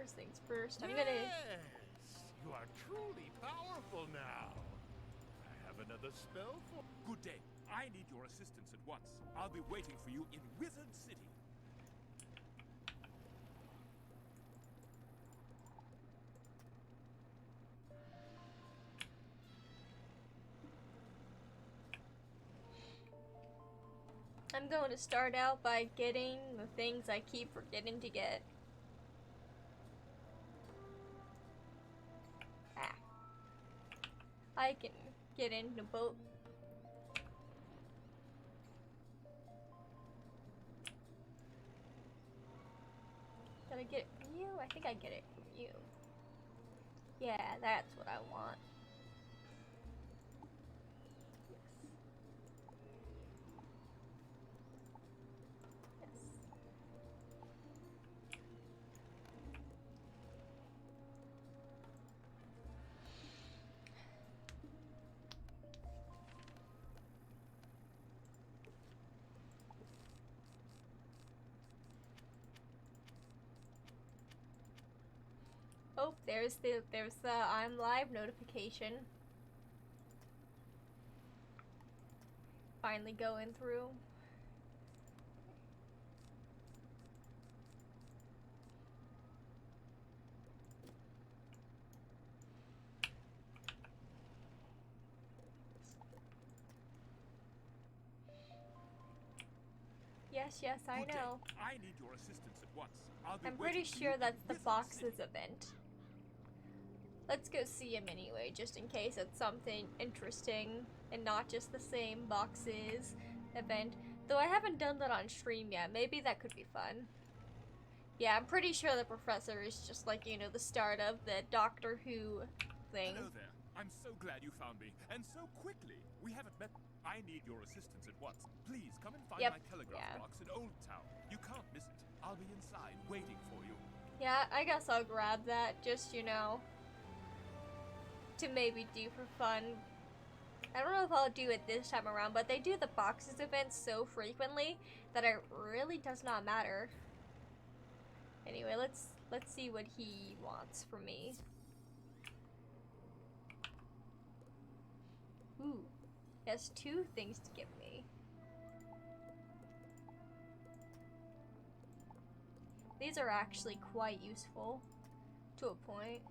First things first, I'm yes! gonna... You are truly powerful now. I have another spell for... Good day. I need your assistance at once. I'll be waiting for you in Wizard City. I'm going to start out by getting the things I keep forgetting to get. Ah. I can get in the boat. Did I get it from you? I think I get it from you. Yeah, that's what I want. Yes. Yes. Oh, there's the I'm live notification. Finally going through. Yes, yes, I Good day. know. I need your assistance at once. I'll be I'm pretty waiting for sure you that's in the Wizard boxes City. event. Let's go see him anyway, just in case it's something interesting and not just the same boxes event. Though I haven't done that on stream yet. Maybe that could be fun. Yeah, I'm pretty sure the professor is just like, you know, the start of the Doctor Who thing. Hello there. I'm so glad you found me, and so quickly. We haven't met. I need your assistance at once. Please come and find Yep, my telegraph yeah. box in Old Town. You can't miss it. I'll be inside waiting for you. Yeah, I guess I'll grab that, just, you know, to maybe do for fun. I don't know if I'll do it this time around, but they do the boxes events so frequently that it really does not matter. Anyway, let's see what he wants from me. Ooh, he has 2 things to give me. These are actually quite useful, to a point.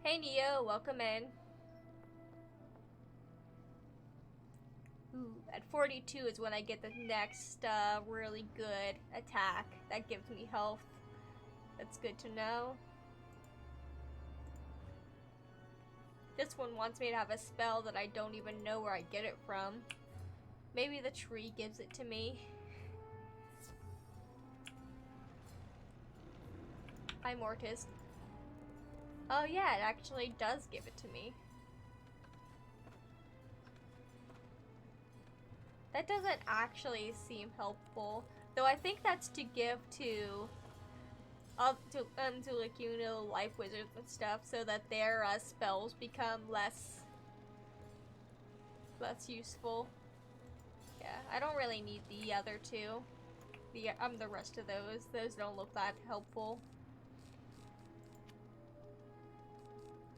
Hey Neo, welcome in. Ooh, at 42 is when I get the next really good attack that gives me health. That's good to know. This one wants me to have a spell that I don't even know where I get it from. Maybe the tree gives it to me. Hi Mortis. Oh yeah, it actually does give it to me. That doesn't actually seem helpful, though I think that's to give to like, you know, life wizards and stuff, so that their spells become less useful. Yeah, I don't really need the other 2. The rest of those don't look that helpful.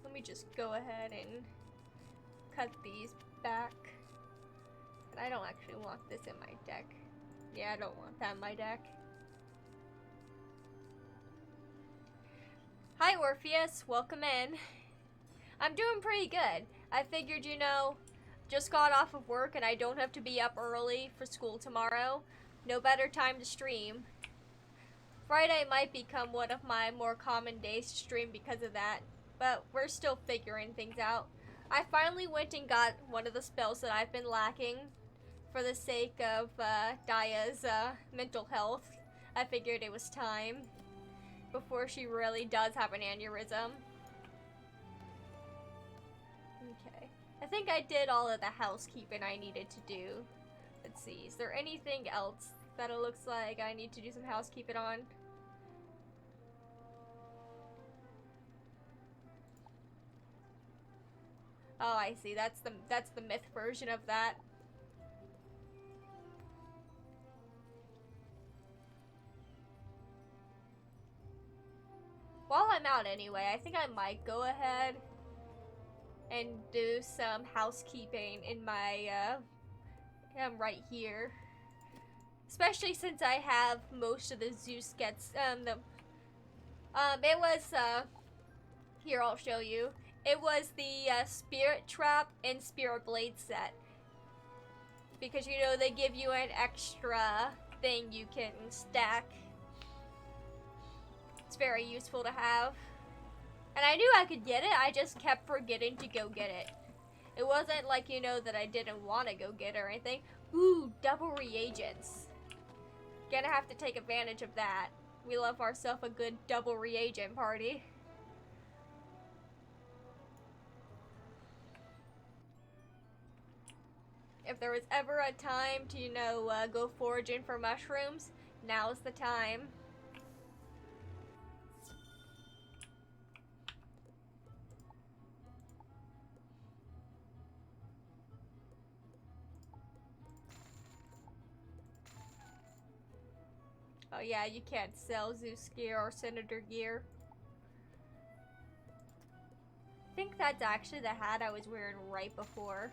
Let me just go ahead and cut these back. And I don't actually want this in my deck. Yeah, I don't want that in my deck. Hi Orpheus, welcome in. I'm doing pretty good. I figured, you know, just got off of work and I don't have to be up early for school tomorrow. No better time to stream. Friday might become one of my more common days to stream because of that, but we're still figuring things out. I finally went and got one of the spells that I've been lacking for the sake of Daya's mental health. I figured it was time before she really does have an aneurysm. Okay. I think I did all of the housekeeping I needed to do. Let's see, is there anything else that it looks like I need to do some housekeeping on? Oh, I see. That's the myth version of that. I'm out anyway, I think I might go ahead and do some housekeeping in my, right here. Especially since I have most of the Zeus gets, it was, here, I'll show you. It was the, Spirit Trap and Spirit Blade set. Because, you know, they give you an extra thing you can stack. It's very useful to have. And I knew I could get it, I just kept forgetting to go get it. It wasn't like, you know, that I didn't want to go get it or anything. Ooh, double reagents. Gonna have to take advantage of that. We love ourselves a good double reagent party. If there was ever a time to, you know, go foraging for mushrooms, now's the time. Oh yeah, you can't sell Zeus gear or Senator gear. I think that's actually the hat I was wearing right before.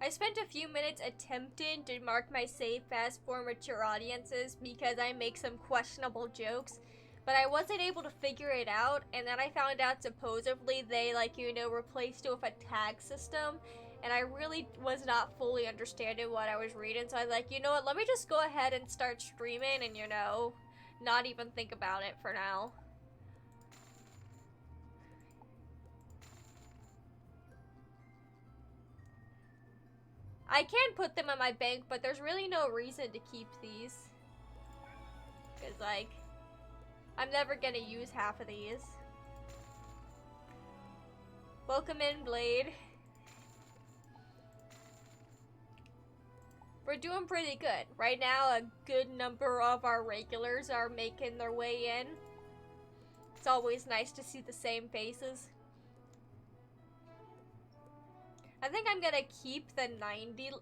I spent a few minutes attempting to mark my save as for mature audiences because I make some questionable jokes, but I wasn't able to figure it out, and then I found out supposedly they, like, you know, replaced it with a tag system, and I really was not fully understanding what I was reading, so I was like, you know what, let me just go ahead and start streaming and, you know, not even think about it for now. I can put them in my bank, but there's really no reason to keep these. Because, like, I'm never gonna use half of these. Welcome in, Blade. We're doing pretty good. Right now, a good number of our regulars are making their way in. It's always nice to see the same faces. I think I'm gonna keep the 90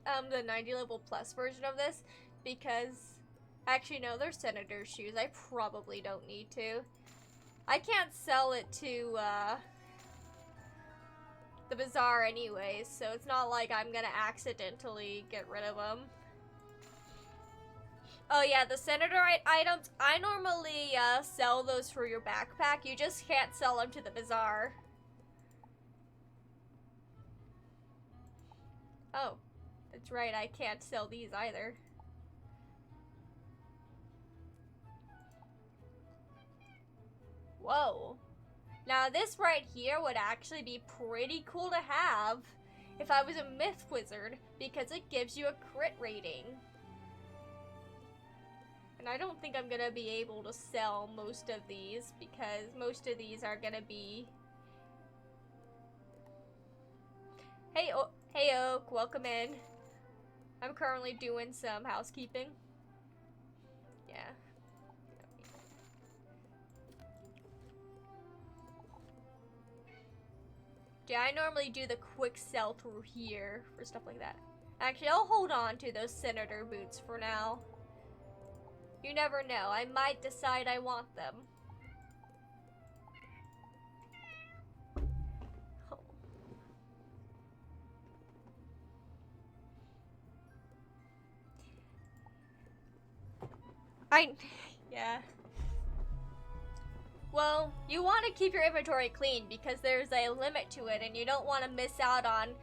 level plus version of this because, actually no, they're Senator shoes. I probably don't need to. I can't sell it to the bazaar anyways, so it's not like I'm gonna accidentally get rid of them. Oh yeah, the Senator items, I normally sell those for your backpack. You just can't sell them to the bazaar. Oh, that's right, I can't sell these either. Whoa. Now this right here would actually be pretty cool to have if I was a myth wizard, because it gives you a crit rating. And I don't think I'm gonna be able to sell most of these because most of these are gonna be... Hey Oak, welcome in. I'm currently doing some housekeeping. Yeah. Yeah, I normally do the quick sell through here for stuff like that. Actually, I'll hold on to those Senator boots for now. You never know, I might decide I want them. Yeah. Well, you want to keep your inventory clean because there's a limit to it and you don't want to miss out on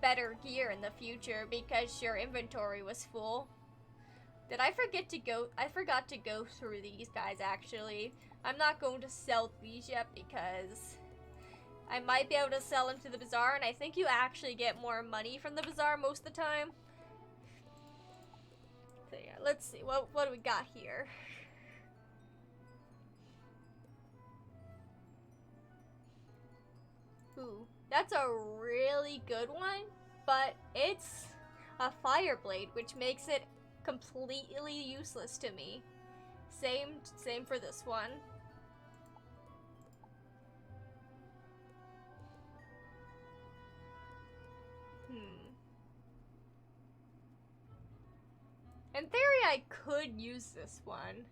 better gear in the future because your inventory was full. Did I forget to go? I forgot to go through these guys actually. I'm not going to sell these yet because I might be able to sell them to the bazaar, and I think you actually get more money from the bazaar most of the time. So yeah, let's see. What do we got here? Ooh, that's a really good one, but it's a fire blade, which makes it completely useless to me. Same for this one. In theory, I could use this one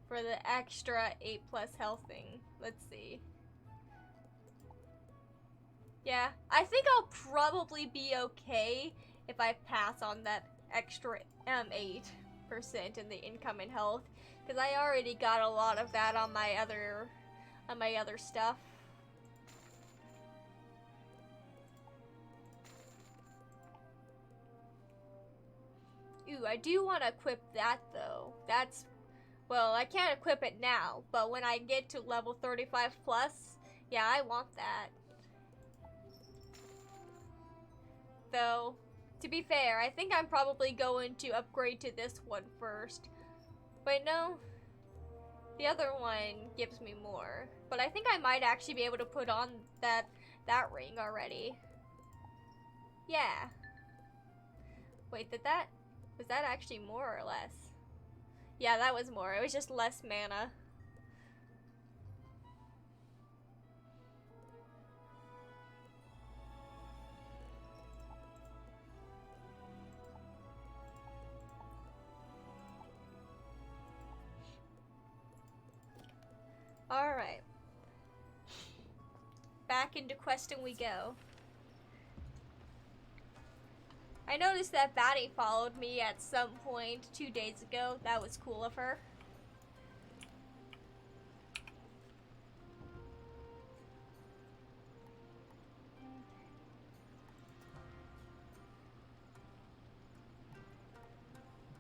for the extra 8+ health thing. Let's see. Yeah, I think I'll probably be okay if I pass on that extra 8% in the income and health, because I already got a lot of that on my other stuff. Ooh, I do want to equip that though. That's, well, I can't equip it now, but when I get to level 35+, yeah, I want that. Though, to be fair, I think I'm probably going to upgrade to this one first. Wait, no. The other one gives me more. But I think I might actually be able to put on that ring already. Yeah. Wait, was that actually more or less? Yeah, that was more. It was just less mana. Alright. Back into questing we go. I noticed that Batty followed me at some point 2 days ago. That was cool of her.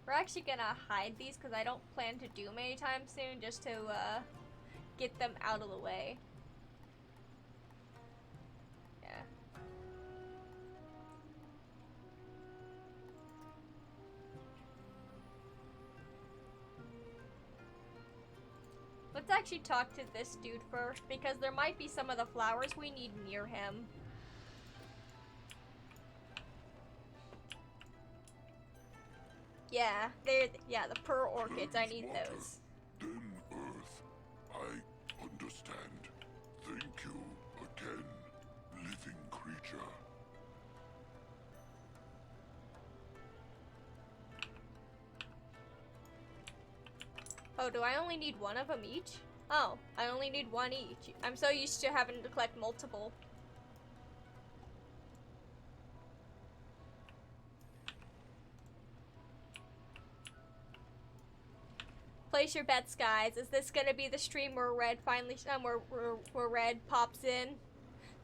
We're actually gonna hide these because I don't plan to do them anytime soon, just to get them out of the way. Yeah. Let's actually talk to this dude first, because there might be some of the flowers we need near him. Yeah, the pearl orchids, I need those. Then Earth, I understand. Thank you again, living creature. Oh, do I only need one of them each? Oh, I only need one each. I'm so used to having to collect multiple. Place your bets, guys. Is this gonna be the stream where Red finally, where Red pops in?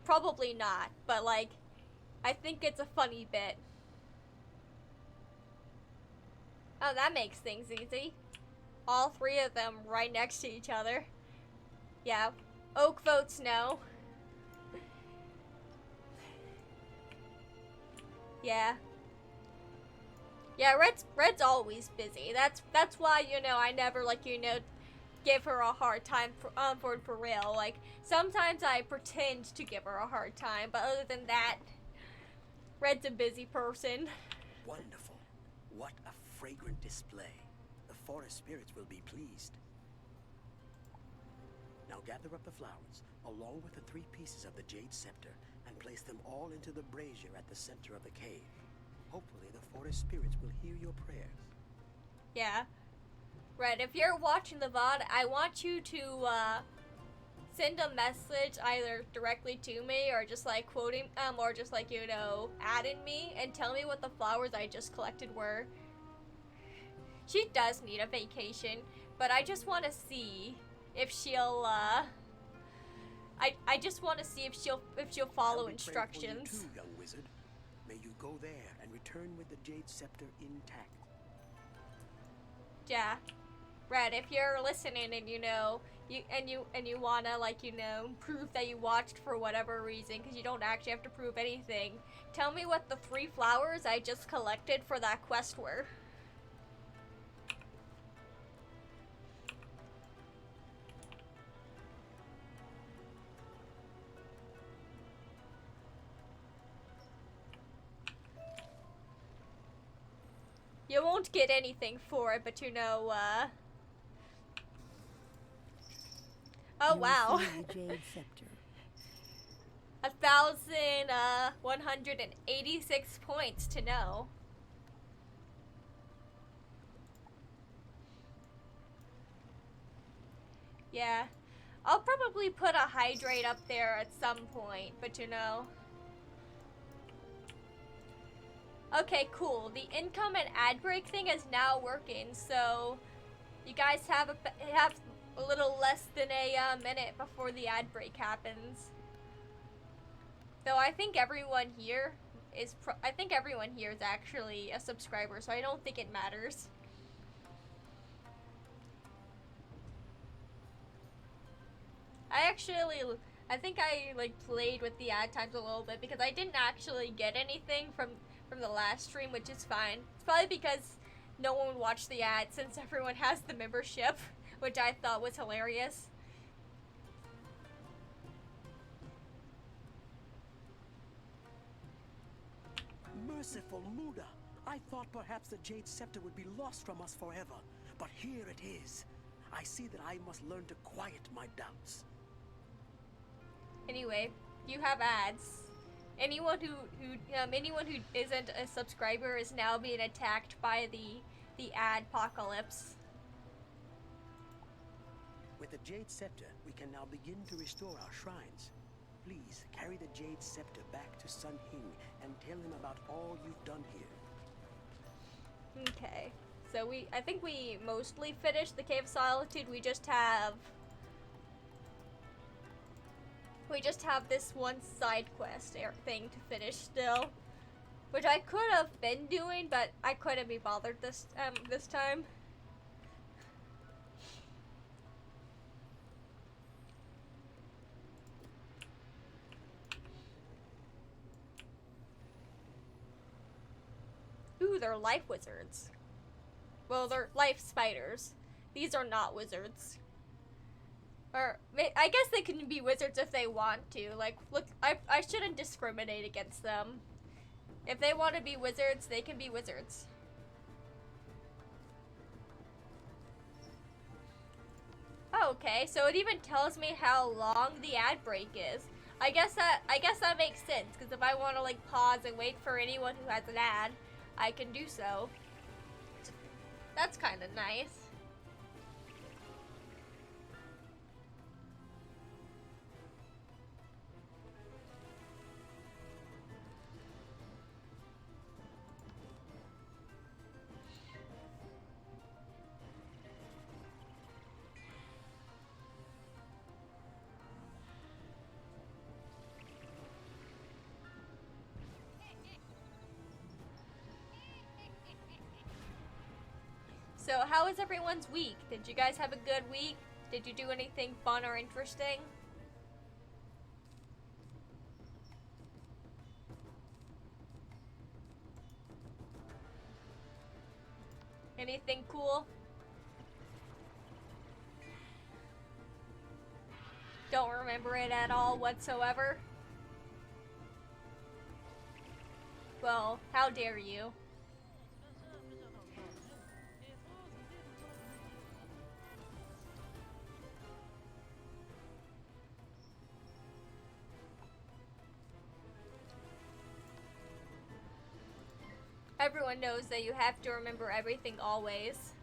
Probably not, but like, I think it's a funny bit. Oh, that makes things easy. All three of them right next to each other. Yeah, Oak votes no. Yeah. Yeah, Red's always busy. That's why, you know, I never, like, you know, give her a hard time for real. Like, sometimes I pretend to give her a hard time, but other than that, Red's a busy person. Wonderful. What a fragrant display. The forest spirits will be pleased. Now gather up the flowers, along with the 3 pieces of the jade scepter, and place them all into the brazier at the center of the cave. Hopefully the forest spirits will hear your prayers. Yeah. Red, if you're watching the VOD, I want you to send a message either directly to me or just like quoting, or just like, you know, adding me and tell me what the flowers I just collected were. She does need a vacation, but I just want to see if she'll, I just want to see if she'll follow instructions. For you too, young wizard. May you go there and return with the jade scepter intact. Yeah. Red, if you're listening and you know, you wanna, like, you know, prove that you watched for whatever reason, because you don't actually have to prove anything, tell me what the 3 flowers I just collected for that quest were. You won't get anything for it, but you know, oh wow. Jade scepter. 1,186 points to know. Yeah. I'll probably put a hydrate up there at some point, but you know. Okay, cool. The income and ad break thing is now working, so you guys have a little less than a minute before the ad break happens. Though I think everyone here is actually a subscriber, so I don't think it matters. I think I like played with the ad times a little bit because I didn't actually get anything from the last stream, which is fine. It's probably because no one watched the ad since everyone has the membership, which I thought was hilarious. Merciful Muda! I thought perhaps the Jade Scepter would be lost from us forever, but here it is. I see that I must learn to quiet my doubts. Anyway, you have ads. Anyone who isn't a subscriber is now being attacked by the ad apocalypse. With the Jade Scepter, we can now begin to restore our shrines. Please carry the Jade Scepter back to Sun Hing and tell him about all you've done here. Okay, so I think we mostly finished the Cave of Solitude. We just have this one side quest thing to finish still, which I could have been doing, but I couldn't be bothered this time. Ooh, they're life wizards. Well, they're life spiders. These are not wizards. Or, I guess they can be wizards if they want to. Like, look, I shouldn't discriminate against them. If they want to be wizards, they can be wizards. Oh, okay, so it even tells me how long the ad break is. I guess that makes sense, because if I want to, like, pause and wait for anyone who has an ad, I can do so. That's kind of nice. So how was everyone's week? Did you guys have a good week? Did you do anything fun or interesting? Anything cool? Don't remember it at all whatsoever? Well, how dare you? Everyone knows that you have to remember everything always.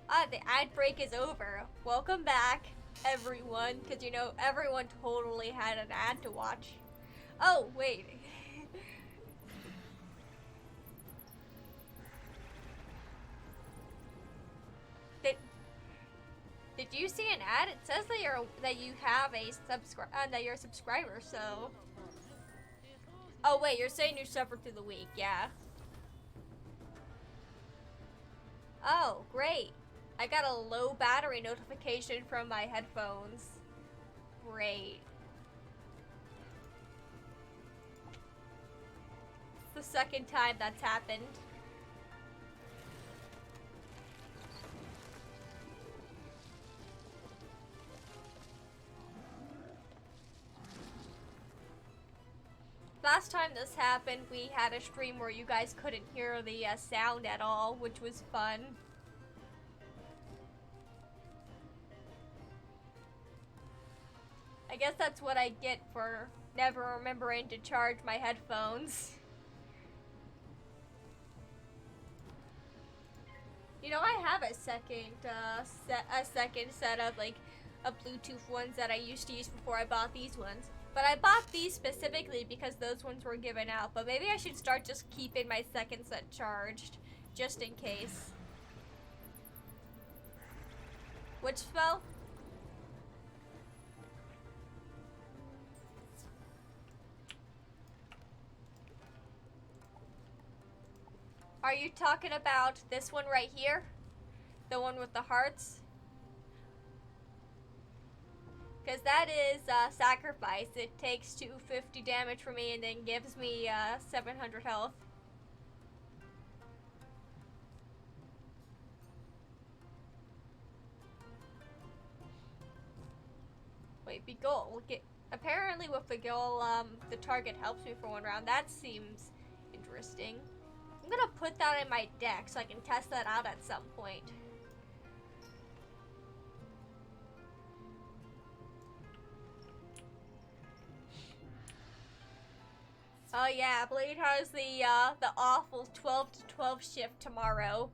Ah, the ad break is over. Welcome back, everyone, because you know, everyone totally had an ad to watch. Oh, wait. Did you see an ad? It says that you have a that you're a subscriber, so. Oh wait, you're saying you suffered through the week, yeah. Oh, great. I got a low battery notification from my headphones. Great. It's the second time that's happened. Last time this happened, we had a stream where you guys couldn't hear the sound at all, which was fun. I guess that's what I get for never remembering to charge my headphones. You know, I have a second set of like a Bluetooth ones that I used to use before I bought these ones. But I bought these specifically because those ones were given out. But maybe I should start just keeping my second set charged, just in case. Which spell? Are you talking about this one right here? The one with the hearts? Because that is sacrifice. It takes 250 damage from me and then gives me 700 health. Wait, Begol. Apparently with Begol, the target helps me for one round. That seems interesting. I'm gonna put that in my deck so I can test that out at some point. Oh yeah, Blade has the awful 12 to 12 shift tomorrow.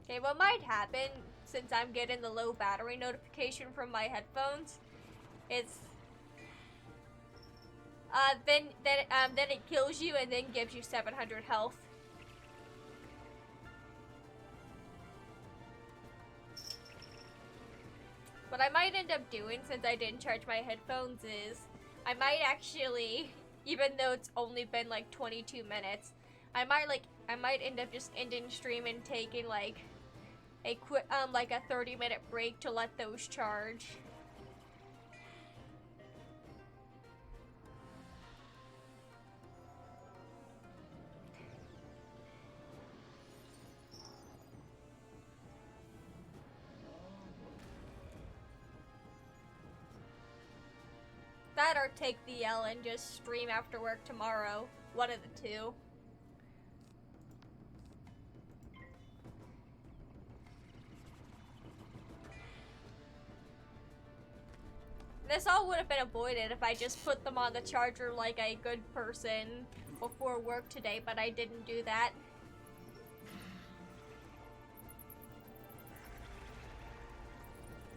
Okay, what might happen, since I'm getting the low battery notification from my headphones, is then it kills you and then gives you 700 health. What I might end up doing, since I didn't charge my headphones, is I might actually, even though it's only been like 22 minutes, I might end up just ending stream and taking like a quick like a 30-minute break to let those charge. That or take the L and just stream after work tomorrow. One of the two. This all would have been avoided if I just put them on the charger like a good person before work today, but I didn't do that.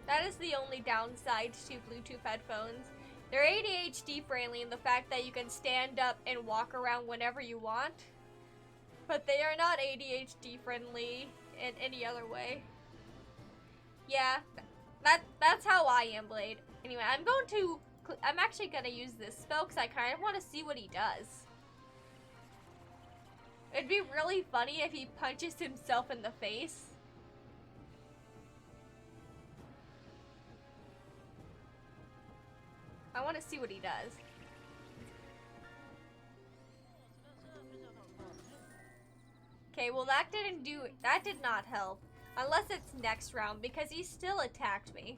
That is the only downside to Bluetooth headphones. They're ADHD friendly in the fact that you can stand up and walk around whenever you want, but they are not ADHD friendly in any other way. Yeah, that's how I am, Blade. Anyway, I'm actually gonna use this spell because I kind of want to see what he does. It'd be really funny if he punches himself in the face. I want to see what he does. Okay, well that did not help. Unless it's next round, because he still attacked me.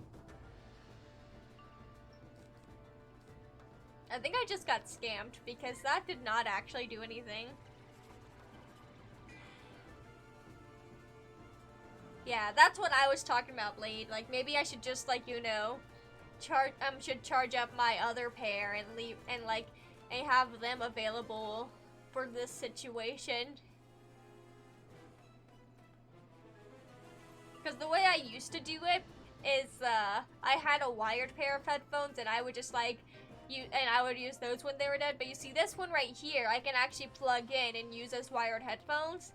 I think I just got scammed, because that did not actually do anything. Yeah, that's what I was talking about, Blade. Like, maybe I should just, like, you know, should charge up my other pair and leave, and have them available for this situation. Because the way I used to do it is, I had a wired pair of headphones and I would just I would use those when they were dead. But you see this one right here, I can actually plug in and use as wired headphones,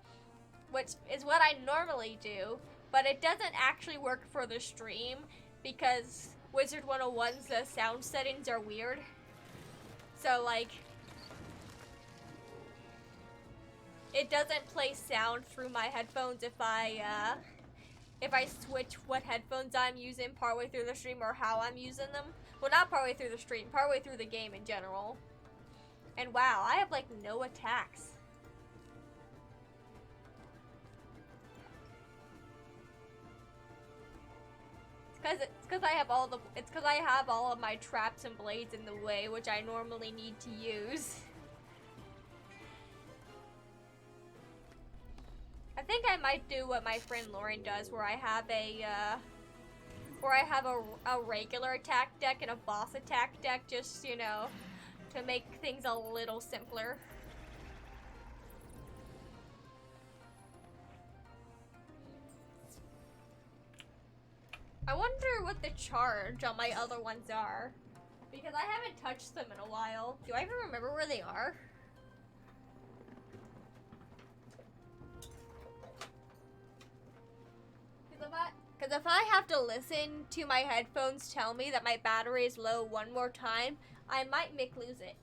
which is what I normally do. But it doesn't actually work for the stream because Wizard 101's the sound settings are weird. So like, it doesn't play sound through my headphones if I switch what headphones I'm using partway through the stream or how I'm using them. Well, not partway through the stream, partway through the game in general. And wow, I have like no attacks. It's because I have all of my traps and blades in the way, which I normally need to use. I think I might do what my friend Lauren does, where I have a regular attack deck and a boss attack deck, just, you know, to make things a little simpler. I wonder what the charge on my other ones are. Because I haven't touched them in a while. Do I even remember where they are? Because if I have to listen to my headphones tell me that my battery is low one more time, I might lose it.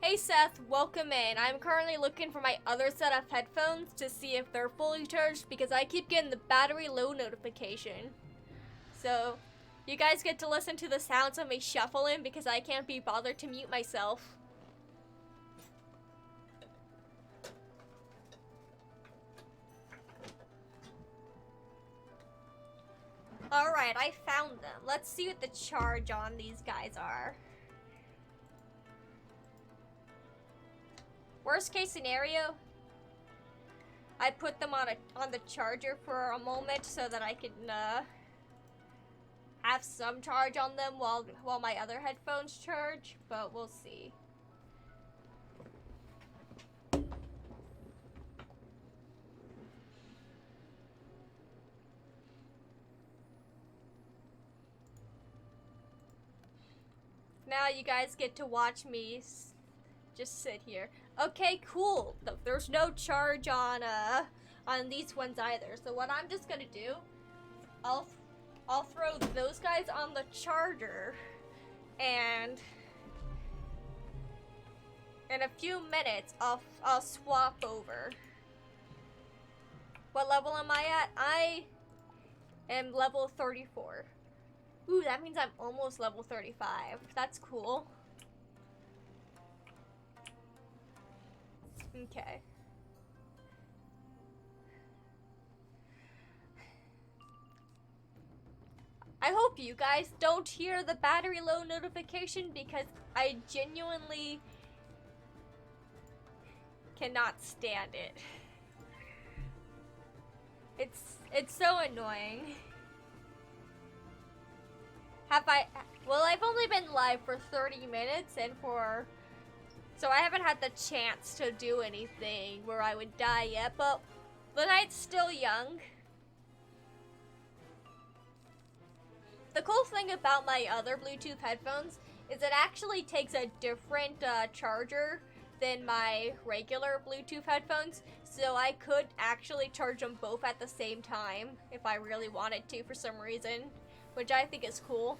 Hey Seth, welcome in. I'm currently looking for my other set of headphones to see if they're fully charged because I keep getting the battery low notification. So, you guys get to listen to the sounds of me shuffling because I can't be bothered to mute myself. Alright, I found them. Let's see what the charge on these guys are. Worst case scenario, I put them on the charger for a moment so that I can have some charge on them while my other headphones charge, but we'll see. Now you guys get to watch me just sit here. Okay, cool. There's no charge on these ones either. So what I'm just gonna do, I'll throw those guys on the charger, and in a few minutes I'll swap over. What level am I at? I am level 34. Ooh, that means I'm almost level 35. That's cool. Okay. I hope you guys don't hear the battery low notification because I genuinely cannot stand it. It's so annoying. Well, I've only been live for 30 minutes so I haven't had the chance to do anything where I would die yet, but the night's still young. The cool thing about my other Bluetooth headphones is it actually takes a different charger than my regular Bluetooth headphones, so I could actually charge them both at the same time if I really wanted to for some reason, which I think is cool.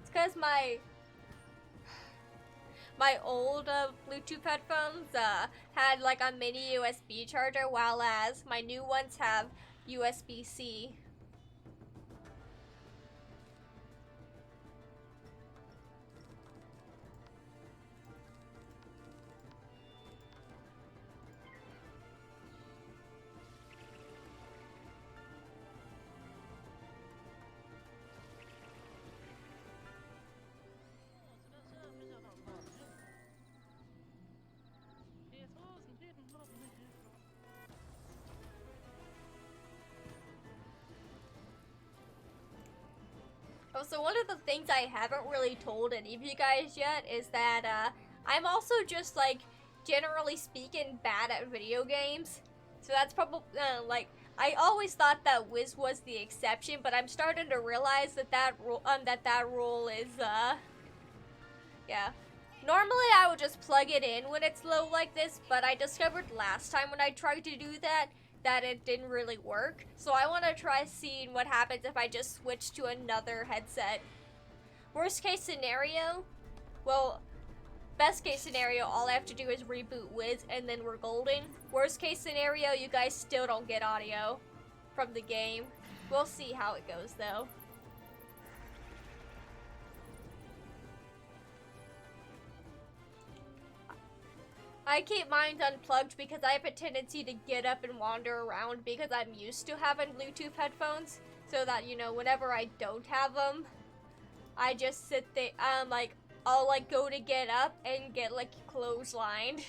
It's because my old Bluetooth headphones had like a mini USB charger, while as my new ones have USB-C. Oh, so one of the things I haven't really told any of you guys yet is that I'm also just like, generally speaking, bad at video games. So that's probably like, I always thought that Wiz was the exception, but I'm starting to realize that that rule is yeah. Normally I would just plug it in when it's low like this, but I discovered last time when I tried to do that it didn't really work. So I want to try seeing what happens if I just switch to another headset. Worst case scenario, well, best case scenario, all I have to do is reboot Wiz and then we're golden. Worst case scenario, you guys still don't get audio from the game. We'll see how it goes though. I keep mine unplugged because I have a tendency to get up and wander around because I'm used to having Bluetooth headphones, so that, you know, whenever I don't have them, I just sit there, like, I'll, like, go to get up and get, like, clotheslined.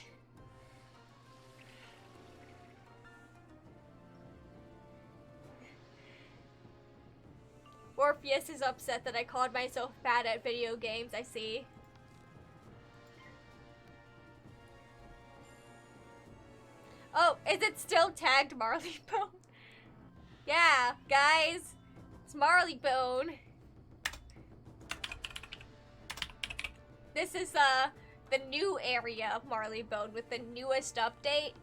Morpheus is upset that I called myself bad at video games, I see. Oh, is it still tagged Marleybone? Yeah, guys. It's Marleybone. This is, the new area of Marleybone with the newest update.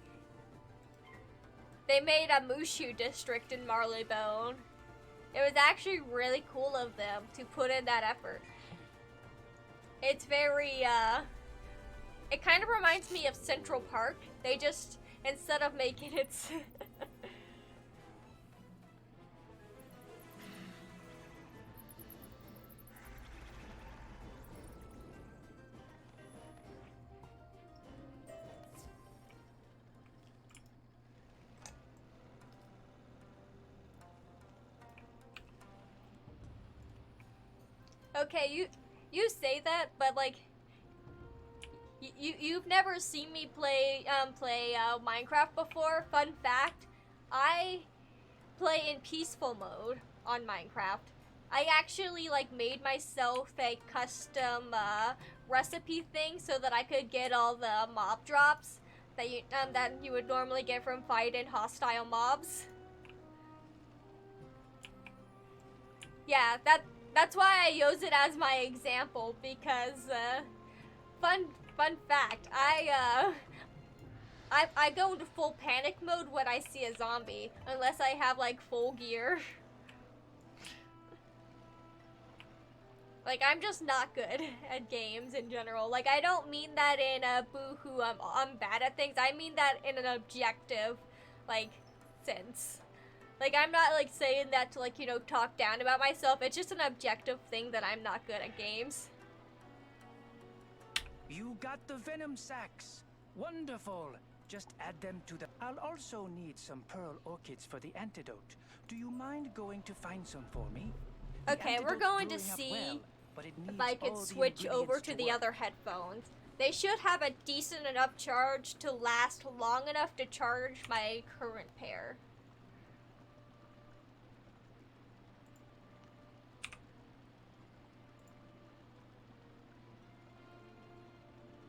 They made a Mooshu district in Marleybone. It was actually really cool of them to put in that effort. It's very, it kind of reminds me of Central Park. They just, instead of making it... Okay, you say that, but like you've never seen me play Minecraft before. Fun fact, I play in peaceful mode on Minecraft. I actually like made myself a custom recipe thing so that I could get all the mob drops that you would normally get from fighting hostile mobs. Yeah, that's why I use it as my example, because fun fact, I go into full panic mode when I see a zombie, unless I have like full gear. Like, I'm just not good at games in general. Like, I don't mean that in a boo-hoo, I'm bad at things. I mean that in an objective, like, sense. Like, I'm not, like, saying that to, like, you know, talk down about myself. It's just an objective thing that I'm not good at games. You got the venom sacs. Wonderful. Just add them to the... I'll also need some pearl orchids for the antidote. Do you mind going to find some for me? Okay, we're going to see if I can switch over to the other headphones. They should have a decent enough charge to last long enough to charge my current pair.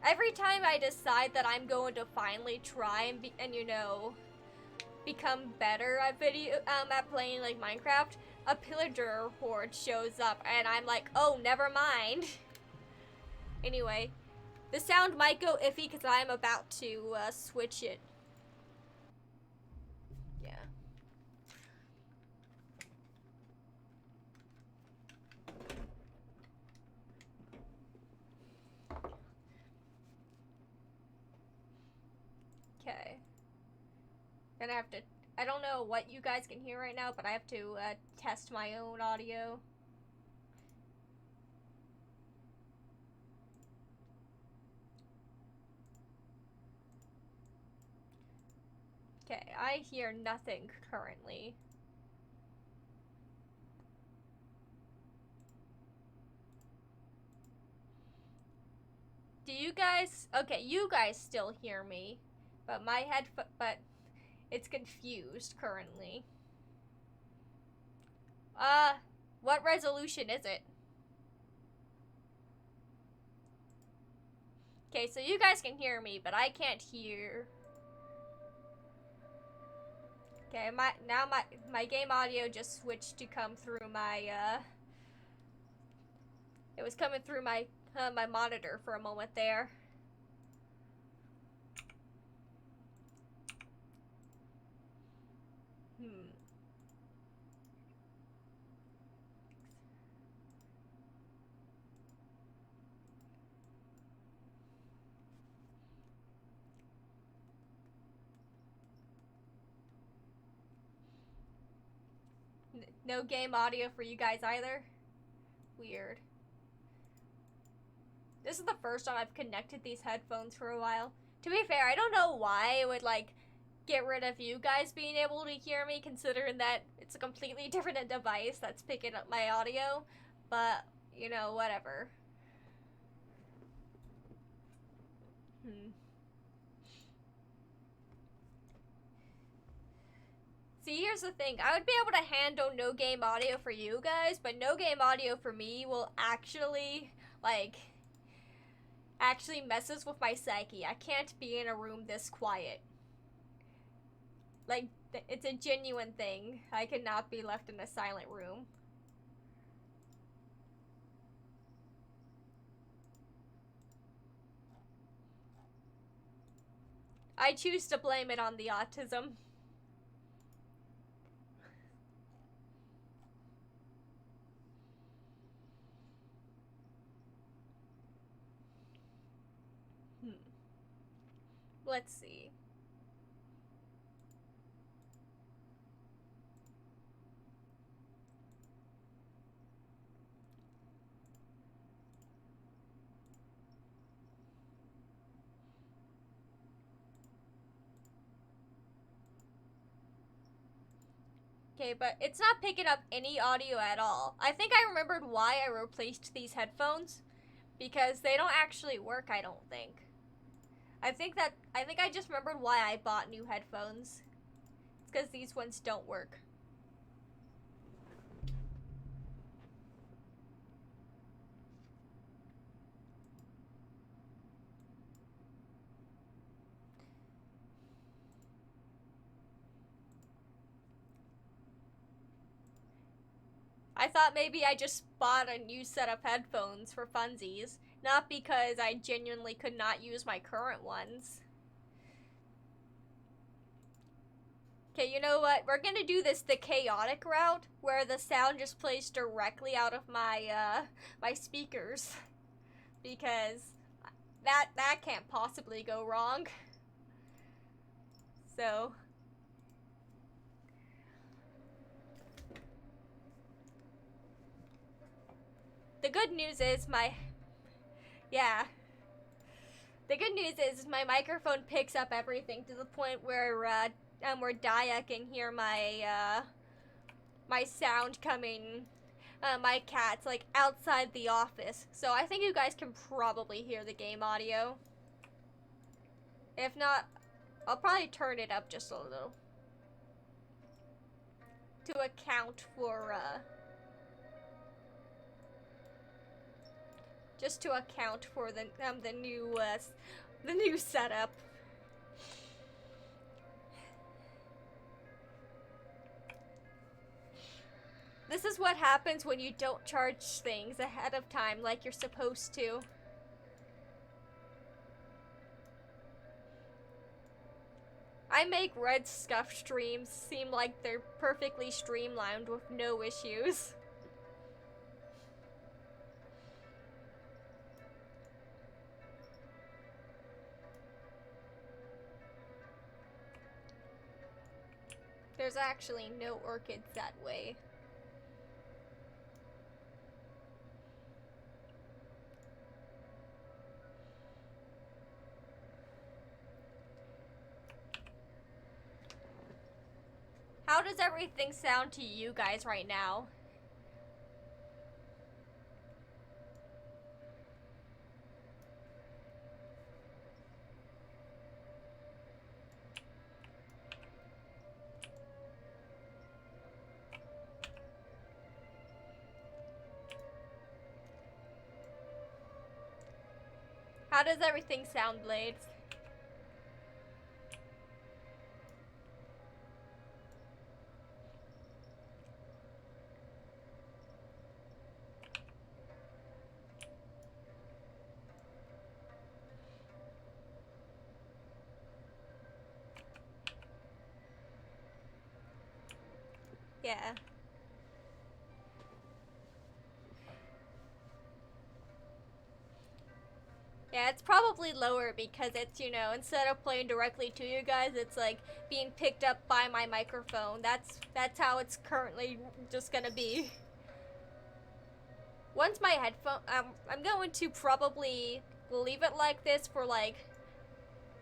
Every time I decide that I'm going to finally try and you know, become better at at playing like Minecraft, a pillager horde shows up and I'm like, oh, never mind. Anyway, the sound might go iffy because I'm about to switch it. Yeah. Okay. Gonna have to, I don't know what you guys can hear right now, but I have to test my own audio. Okay, I hear nothing currently. Do you guys, okay, you guys still hear me, but my but it's confused currently. What resolution is it? Okay, so you guys can hear me, but I can't hear. Okay, my game audio just switched to come through my it was coming through my my monitor for a moment there. No game audio for you guys either? Weird. This is the first time I've connected these headphones for a while. To be fair, I don't know why it would, like, get rid of you guys being able to hear me, considering that it's a completely different device that's picking up my audio. But, you know, whatever. See, here's the thing. I would be able to handle no game audio for you guys, but no game audio for me will actually, like, actually messes with my psyche. I can't be in a room this quiet. Like, it's a genuine thing. I cannot be left in a silent room. I choose to blame it on the autism. Let's see. Okay, but it's not picking up any audio at all. I think I remembered why I replaced these headphones. Because they don't actually work, I don't think. I think I just remembered why I bought new headphones. It's because these ones don't work. I thought maybe I just bought a new set of headphones for funsies, not because I genuinely could not use my current ones. Okay, you know what? We're gonna do this the chaotic route, where the sound just plays directly out of my, my speakers. Because that can't possibly go wrong. So... the good news is yeah. The good news is my microphone picks up everything to the point where Daya can hear my, my sound coming, my cat's, like, outside the office. So I think you guys can probably hear the game audio. If not, I'll probably turn it up just a little. To account for, just to account for the new setup. This is what happens when you don't charge things ahead of time like you're supposed to. I make Red Scuff streams seem like they're perfectly streamlined with no issues. There's actually no orchids that way. How does everything sound to you guys right now? How does everything sound, Blades? Yeah. Yeah, it's probably lower because it's, you know, instead of playing directly to you guys, it's like being picked up by my microphone. That's how it's currently just gonna be. Once my headphone, I'm going to probably leave it like this for like,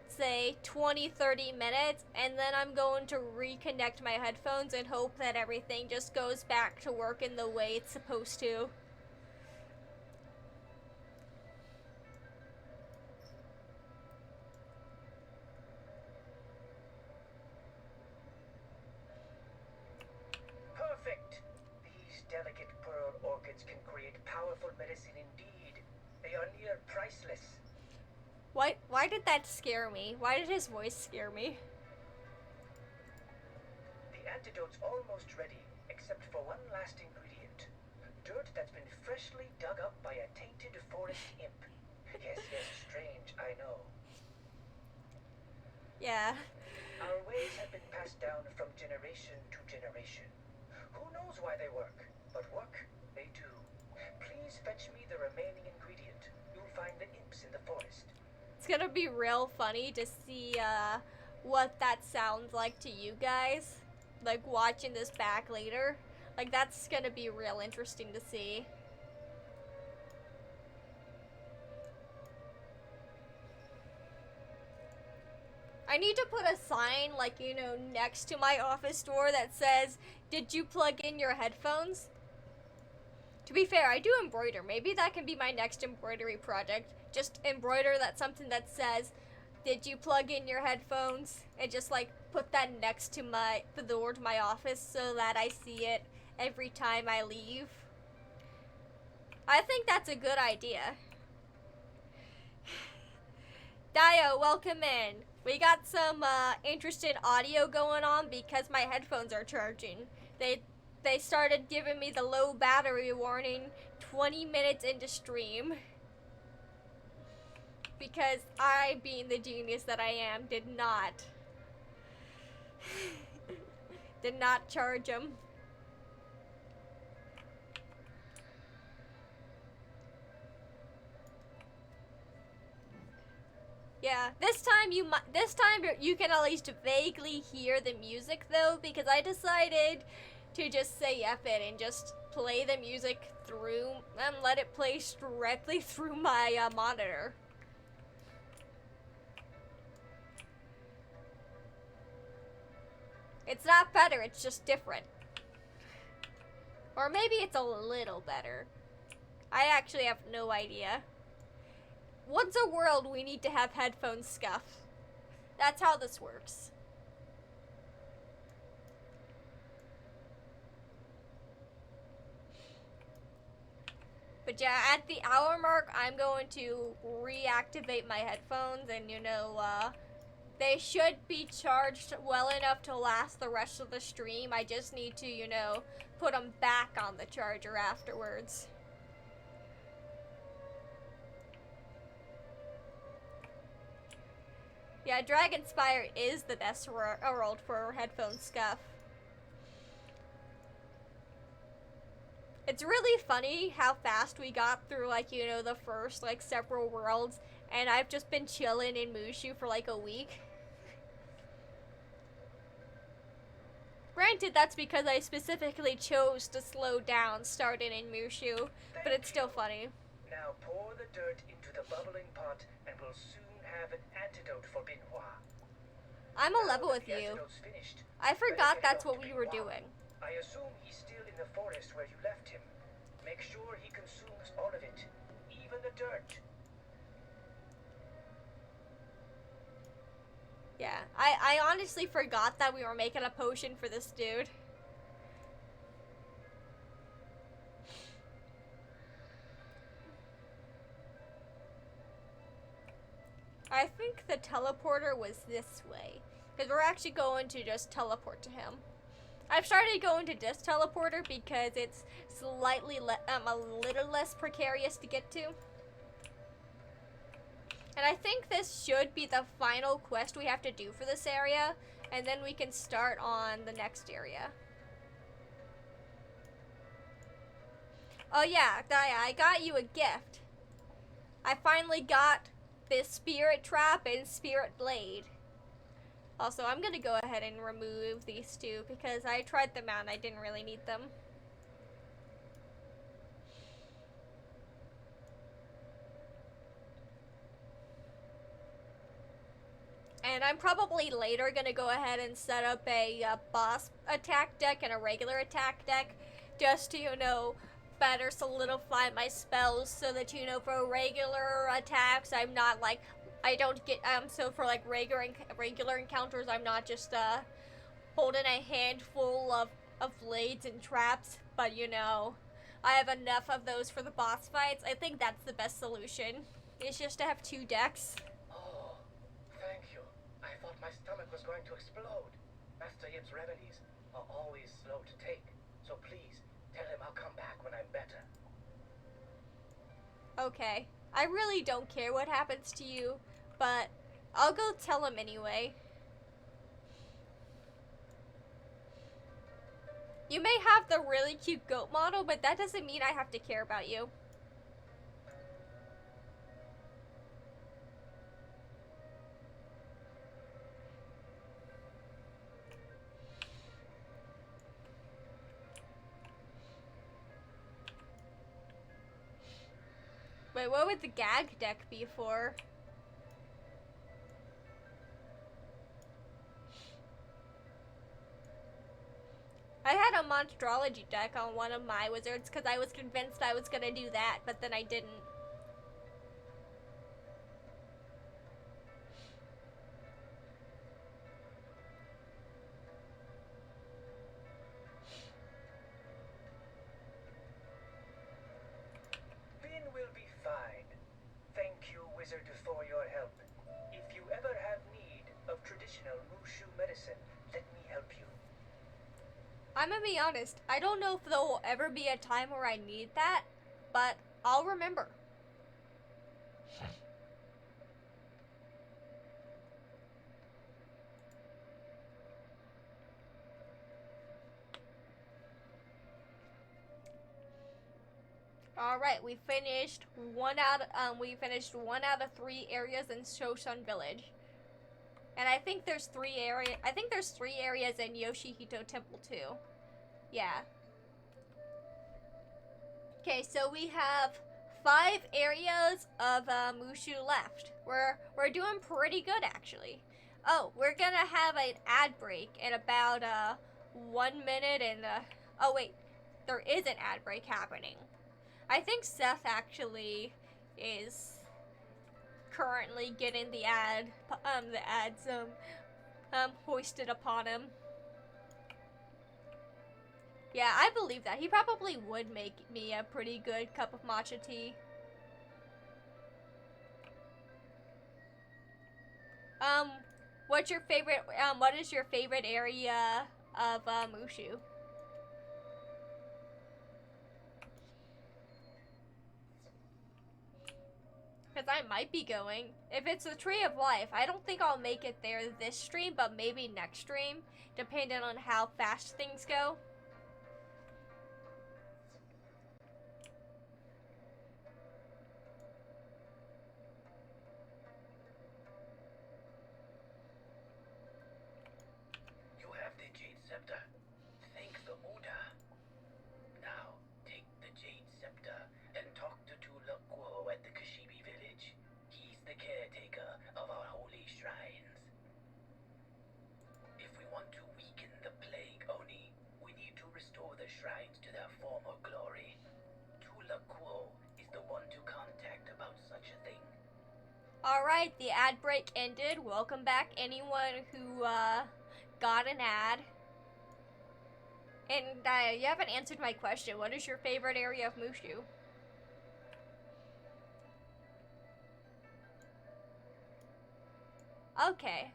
say 20-30 minutes, and then I'm going to reconnect my headphones and hope that everything just goes back to working the way it's supposed to. orchids can create powerful medicine indeed. They are near priceless. Why did that scare me? Why did his voice scare me? The antidote's almost ready, except for one last ingredient. Dirt that's been freshly dug up by a tainted forest imp. Yes, strange, I know. Yeah. Our ways have been passed down from generation to generation. Who knows why they work? But work, they do. Please fetch me the remaining ingredient. You'll find the imps in the forest. It's gonna be real funny to see what that sounds like to you guys. Like watching this back later. Like that's gonna be real interesting to see. I need to put a sign, like, you know, next to my office door that says, "Did you plug in your headphones?" To be fair, I do embroider. Maybe that can be my next embroidery project. Just embroider that something that says, "Did you plug in your headphones?" And just, like, put that next to the door to my office so that I see it every time I leave. I think that's a good idea. Dio, welcome in. We got some interesting audio going on because my headphones are charging. They started giving me the low battery warning 20 minutes into stream. Because I, being the genius that I am, did not charge them. Yeah, this time you can at least vaguely hear the music though, because I decided to just say F it and just play the music through and let it play directly through my monitor. It's not better, it's just different. Or maybe it's a little better. I actually have no idea. Once a world, we need to have headphones scuff. That's how this works. But yeah, at the hour mark, I'm going to reactivate my headphones, and you know, they should be charged well enough to last the rest of the stream. I just need to, you know, put them back on the charger afterwards. Yeah, Dragonspire is the best world for headphone scuff. It's really funny how fast we got through, like, you know, the first, like, several worlds, and I've just been chilling in Mooshu for, like, a week. Granted, that's because I specifically chose to slow down starting in Mooshu, but it's still funny. Now pour the dirt into the bubbling pot, and we'll soon have an antidote for Binhua. I'm a level with you. Finished, I forgot that's what we were doing. I assume he's still in the forest where you left him. Make sure he consumes all of it, even the dirt. Yeah, I honestly forgot that we were making a potion for this dude. I think the teleporter was this way, because we're actually going to just teleport to him. I've started going to this teleporter because it's slightly a little less precarious to get to. And I think this should be the final quest we have to do for this area, and then we can start on the next area. Oh yeah, Daya, I got you a gift. I finally got this spirit trap and spirit blade. Also, I'm gonna go ahead and remove these two because I tried them out and I didn't really need them. And I'm probably later gonna go ahead and set up a boss attack deck and a regular attack deck just to, you know, better solidify my spells so that, you know, for regular attacks, I'm not like, I don't get, so for like regular encounters, I'm not just, holding a handful of blades and traps, but, you know, I have enough of those for the boss fights. I think that's the best solution. Is just to have 2 decks. Oh, thank you. I thought my stomach was going to explode. Master Yip's remedies are always slow to take, so please tell him I'll come back when I'm better. Okay. I really don't care what happens to you, but I'll go tell him anyway. You may have the really cute goat model, but that doesn't mean I have to care about you. Wait, what would the gag deck be for? I had a monstrology deck on one of my wizards because I was convinced I was gonna do that, but then I didn't. Finn will be fine. Thank you, wizard, for your help. If you ever have need of traditional Mooshu medicine, let me help you. I'm gonna be honest, I don't know if there will ever be a time where I need that, but I'll remember. Alright, we finished one out of 3 areas in Shoshan Village. And I think there's 3 areas in Yoshihito Temple too. Yeah. Okay, so we have 5 areas of Mooshu left. We're doing pretty good actually. Oh, we're gonna have an ad break in about 1 minute and oh wait, there is an ad break happening. I think Seth actually is currently getting the ads hoisted upon him. Yeah, I believe that. He probably would make me a pretty good cup of matcha tea. What is your favorite area of Mooshu? Because I might be going. If it's the Tree of Life, I don't think I'll make it there this stream, but maybe next stream, depending on how fast things go. You have the Jade Scepter. Thank the Buddha. Now, take the Jade Scepter and talk to Tulakuo at the Kashibi village. He's the caretaker of our holy shrines. If we want to weaken the Plague Oni, we need to restore the shrines to their former glory. Tulakuo is the one to contact about such a thing. Alright, the ad break ended. Welcome back anyone who got an ad. And you haven't answered my question. What is your favorite area of Mooshu? Okay.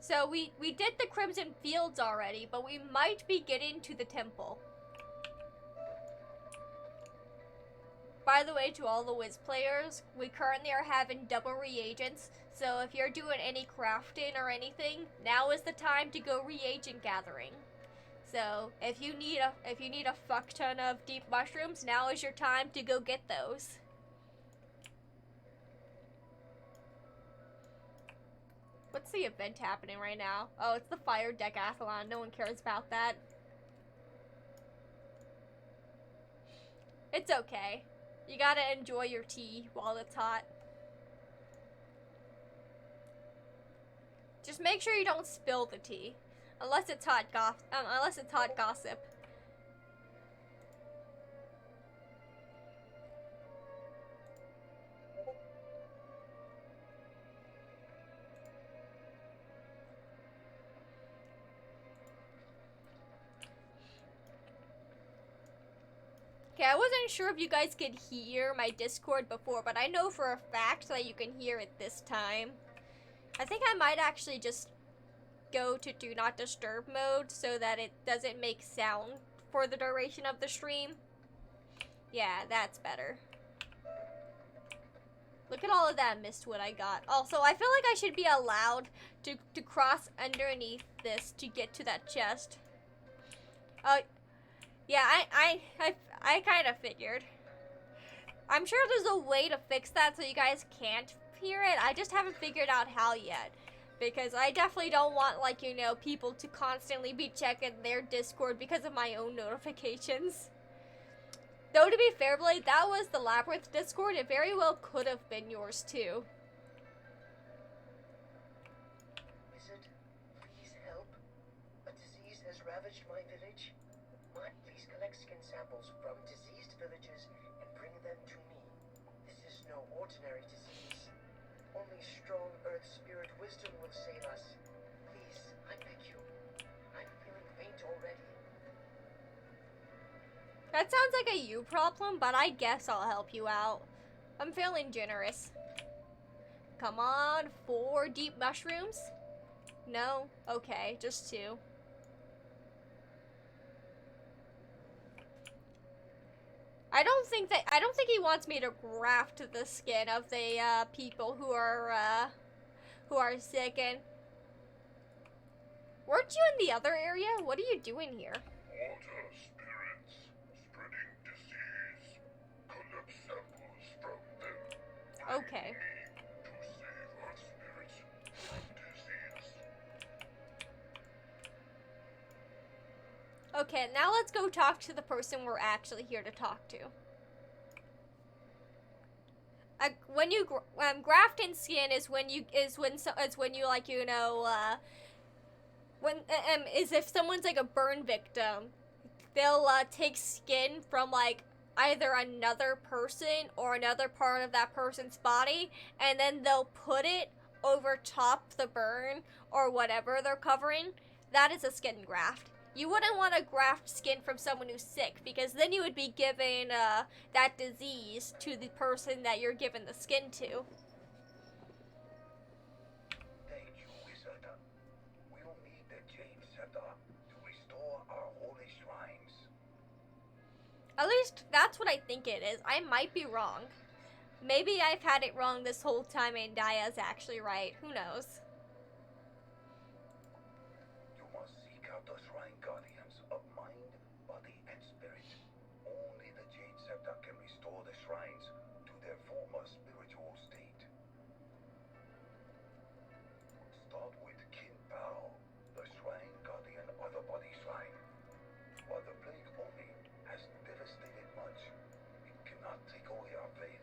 So we did the Crimson Fields already, but we might be getting to the temple. By the way, to all the Wiz players, we currently are having double reagents, so if you're doing any crafting or anything, now is the time to go reagent gathering. So if you need a fuck ton of deep mushrooms, now is your time to go get those. What's the event happening right now? Oh, it's the Fire Decathlon. No one cares about that. It's okay. You gotta enjoy your tea while it's hot. Just make sure you don't spill the tea, unless it's hot gossip. Okay, I wasn't sure if you guys could hear my Discord before, but I know for a fact that you can hear it this time. I think I might actually just go to Do Not Disturb mode so that it doesn't make sound for the duration of the stream. Yeah, that's better. Look at all of that mistwood I got. Also, I feel like I should be allowed to cross underneath this to get to that chest. Yeah, I kind of figured. I'm sure there's a way to fix that so you guys can't hear it. I just haven't figured out how yet. Because I definitely don't want, like, you know, people to constantly be checking their Discord because of my own notifications. Though, to be fair, Blade, that was the Labyrinth Discord. It very well could have been yours, too. Wizard, please help. A disease has ravaged my village. Please collect skin samples from diseased villages and bring them to me. This is no ordinary disease. Only strong earth spirit wisdom will save us. Please, I beg you. I'm feeling faint already. That sounds like a you problem, but I guess I'll help you out. I'm feeling generous. Come on, 4 deep mushrooms? No? Okay, just 2. I don't think he wants me to graft the skin of the people who are sick. And weren't you in the other area? What are you doing here? Water spirits spreading disease. Collect samples from them. Okay. To save our spirits from disease. Okay, now let's go talk to the person we're actually here to talk to. When you grafting skin is when you like, you know, is if someone's like a burn victim, they'll take skin from like either another person or another part of that person's body, and then they'll put it over top the burn or whatever they're covering. That is a skin graft. You wouldn't want to graft skin from someone who's sick, because then you would be giving that disease to the person that you're giving the skin to. Thank you, Wizard. We'll need the Jade Scepter to restore our holy shrines. At least that's what I think it is. I might be wrong. Maybe I've had it wrong this whole time and Daya's actually right. Who knows? You must seek out the Shrine Guardians of mind, body, and spirit. Only the Jade Scepter can restore the shrines to their former spiritual state. Start with Kin Pao, the Shrine Guardian of the Body Shrine. While the plague only has devastated much, it cannot take away our faith.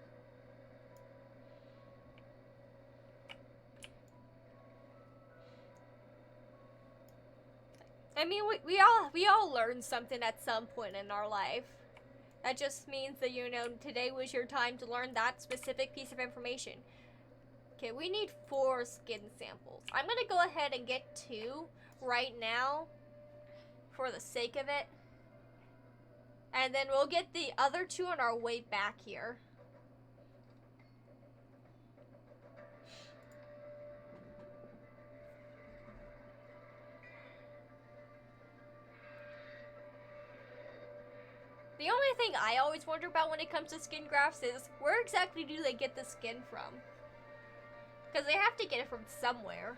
I mean, we all learn something at some point in our life. That just means that, you know, today was your time to learn that specific piece of information. Okay, we need 4 skin samples. I'm gonna go ahead and get 2 right now for the sake of it. And then we'll get the other 2 on our way back here. The only thing I always wonder about when it comes to skin grafts is, where exactly do they get the skin from? Because they have to get it from somewhere.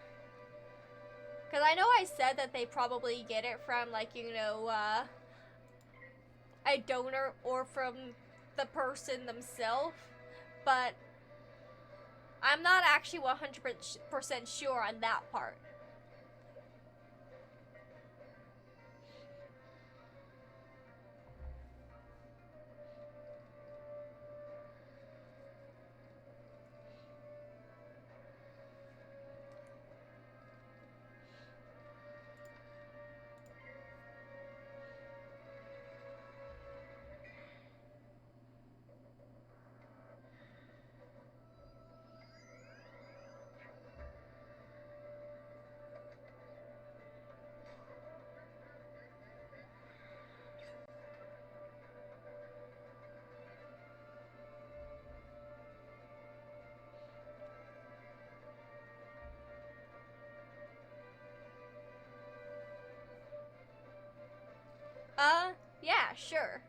Because I know I said that they probably get it from, like, you know, a donor or from the person themselves. But I'm not actually 100% sure on that part. Yeah, sure.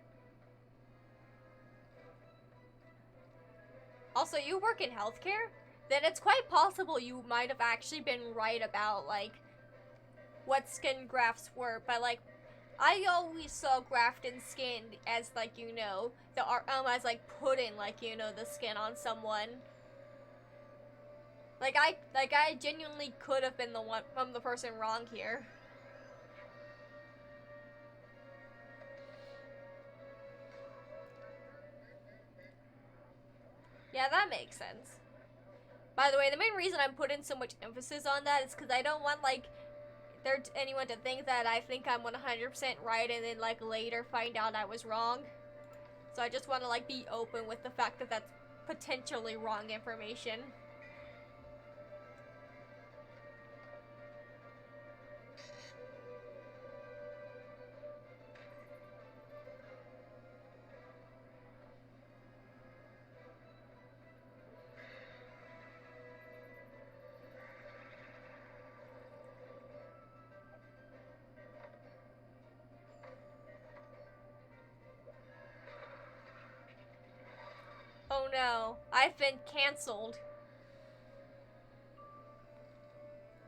Also, you work in healthcare? Then it's quite possible you might have actually been right about, like, what skin grafts were, but, like, I always saw grafted skin as, like, you know, as, like, putting, like, you know, the skin on someone. Like, I genuinely could have been the person wrong here. Yeah, that makes sense. By the way, the main reason I'm putting so much emphasis on that is because I don't want, like, anyone to think that I think I'm 100% right and then, like, later find out I was wrong. So I just want to, like, be open with the fact that that's potentially wrong information. Oh no, I've been cancelled.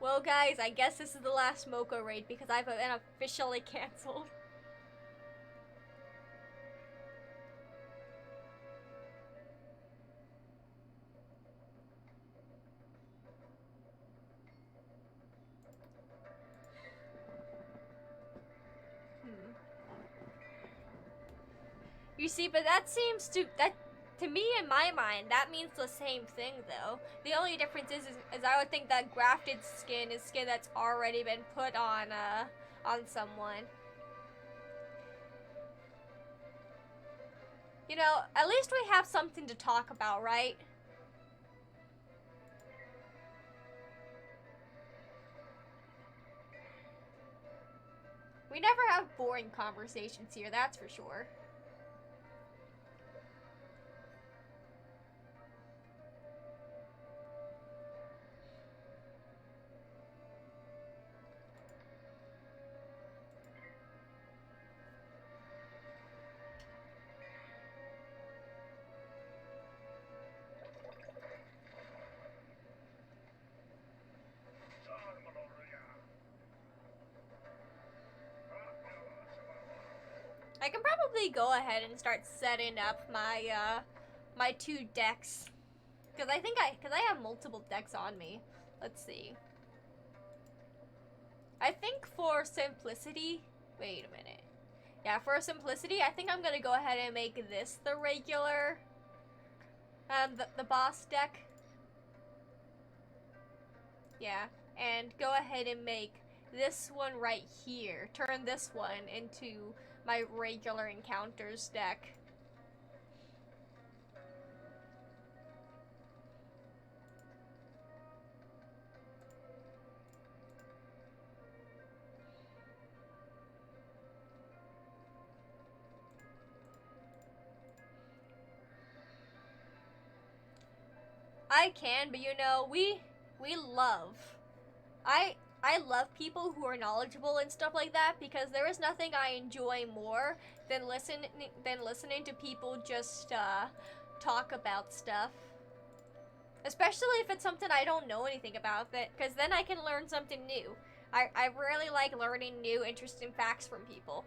Well guys, I guess this is the last Moko raid because I've been officially cancelled. You see, but that seems to me in my mind, that means the same thing though. The only difference is I would think that grafted skin is skin that's already been put on someone. You know, at least we have something to talk about, right? We never have boring conversations here, that's for sure. I can probably go ahead and start setting up my my 2 decks, because I have multiple decks on me. Let's see. I think for simplicity, wait a minute. Yeah, for simplicity, I think I'm gonna go ahead and make this the regular, the boss deck. Yeah, and go ahead and make this one right here. Turn this one into my regular encounters deck. I can, but you know, we love. I love people who are knowledgeable and stuff like that, because there is nothing I enjoy more than listening to people just talk about stuff. Especially if it's something I don't know anything about, because then I can learn something new. I really like learning new, interesting facts from people.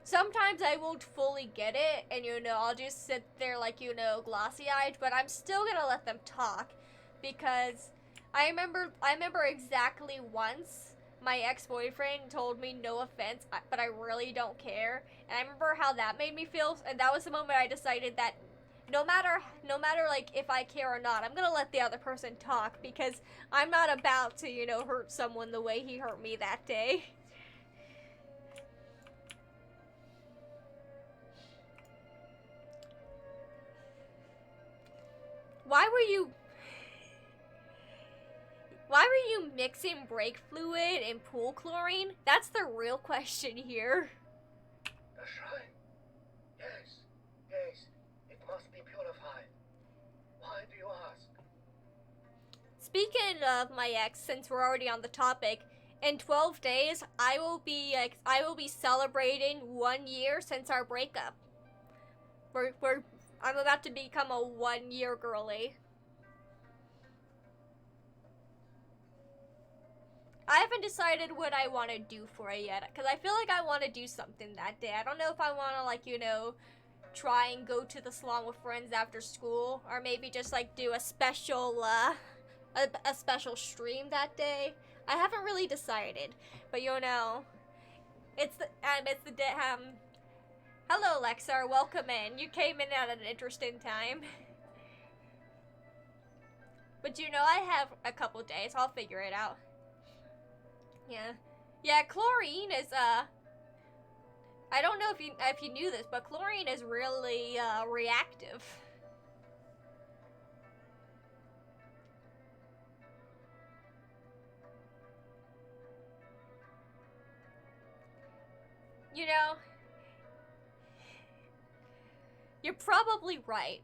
Sometimes I won't fully get it, and you know, I'll just sit there like, you know, glossy-eyed, but I'm still gonna let them talk, because I remember exactly once my ex-boyfriend told me, no offense, but I really don't care, and I remember how that made me feel, and that was the moment I decided that no matter like if I care or not, I'm gonna let the other person talk, because I'm not about to, you know, hurt someone the way he hurt me that day. Why were you mixing brake fluid and pool chlorine? That's the real question here. A shrine? Yes, yes, it must be purified. Why do you ask? Speaking of my ex, since we're already on the topic, In 12 days, I will be celebrating 1 year since our breakup. I'm about to become a 1 year girly. I haven't decided what I want to do for it yet, because I feel like I want to do something that day. I don't know if I want to, like, you know, try and go to the salon with friends after school, or maybe just, like, do a special, a special stream that day. I haven't really decided, but you know, it's the day, hello, Lexar, welcome in. You came in at an interesting time. But you know, I have a couple days, I'll figure it out. Yeah. Yeah, chlorine is, I don't know if you knew this, but chlorine is really, reactive. You know, you're probably right.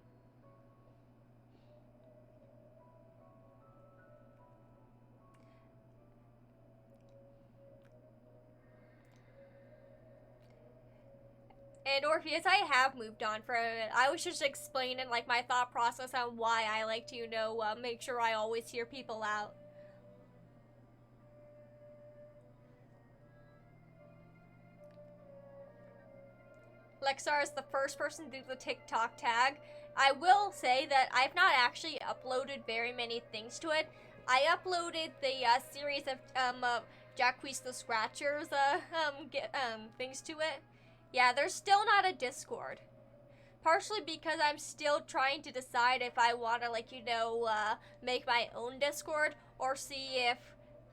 And Orpheus, I have moved on from it. I was just explaining, like, my thought process on why I like to, you know, make sure I always hear people out. Lexar is the first person to do the TikTok tag. I will say that I've not actually uploaded very many things to it. I uploaded the series of Jacques the Scratcher's things to it. Yeah, there's still not a Discord. Partially because I'm still trying to decide if I want to, like, you know, make my own Discord, or see if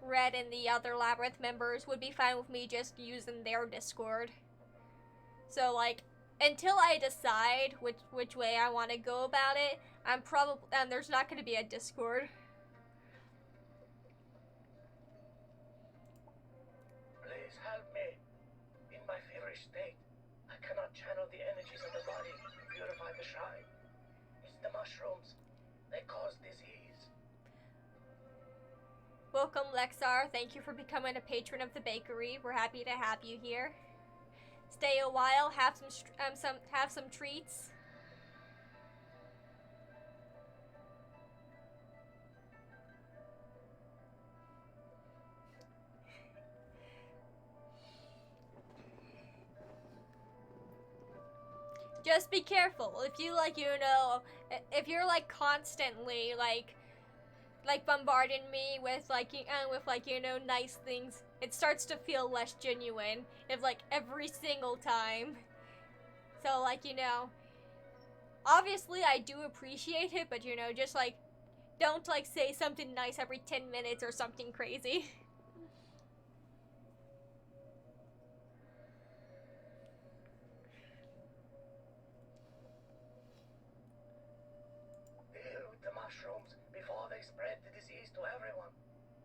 Red and the other Labyrinth members would be fine with me just using their Discord. So, like, until I decide which way I want to go about it, I'm probably, there's not going to be a Discord. Please help me. In my feverish state, I cannot channel the energies of the body to purify the shrine. It's the mushrooms. They cause disease. Welcome, Lexar. Thank you for becoming a patron of the bakery. We're happy to have you here. Stay a while. Have some treats. Just be careful. If you, like, you know, if you're, like, constantly, like bombarding me with, like, you know, nice things, it starts to feel less genuine. If, like, every single time. So, like, you know, obviously I do appreciate it, but, you know, just, like, don't, like, say something nice every 10 minutes or something crazy. Deal with the mushrooms before they spread the disease to everyone.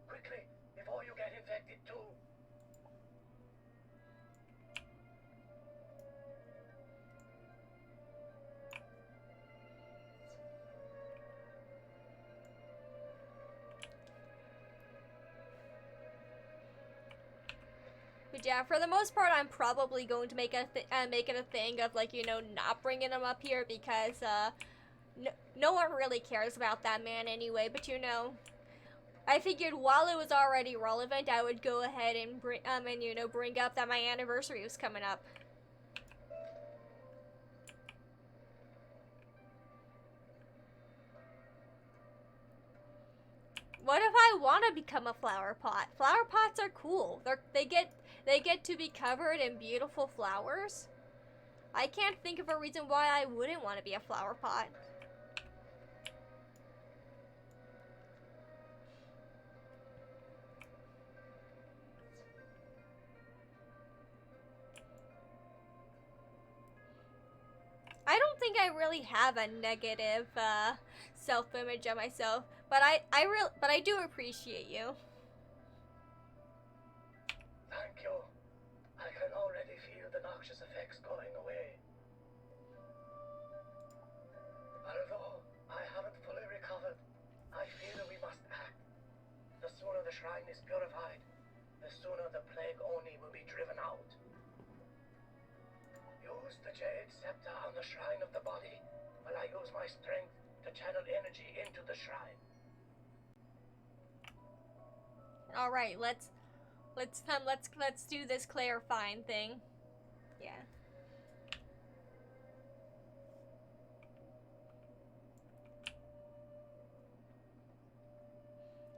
Quickly, before you get infected too. But yeah, for the most part, I'm probably going to make it a thing of, like, you know, not bringing him up here, because no one really cares about that man anyway. But you know, I figured while it was already relevant, I would go ahead and bring up that my anniversary was coming up. What if I want to become a flower pot? Flower pots are cool. They get to be covered in beautiful flowers. I can't think of a reason why I wouldn't want to be a flower pot. I don't think I really have a negative self-image of myself, but I do appreciate you. Thank you. I can already feel the noxious effects going away. Although I haven't fully recovered, I feel we must act. The sooner the shrine is purified, the shrine. All right, let's do this clarifying thing. Yeah.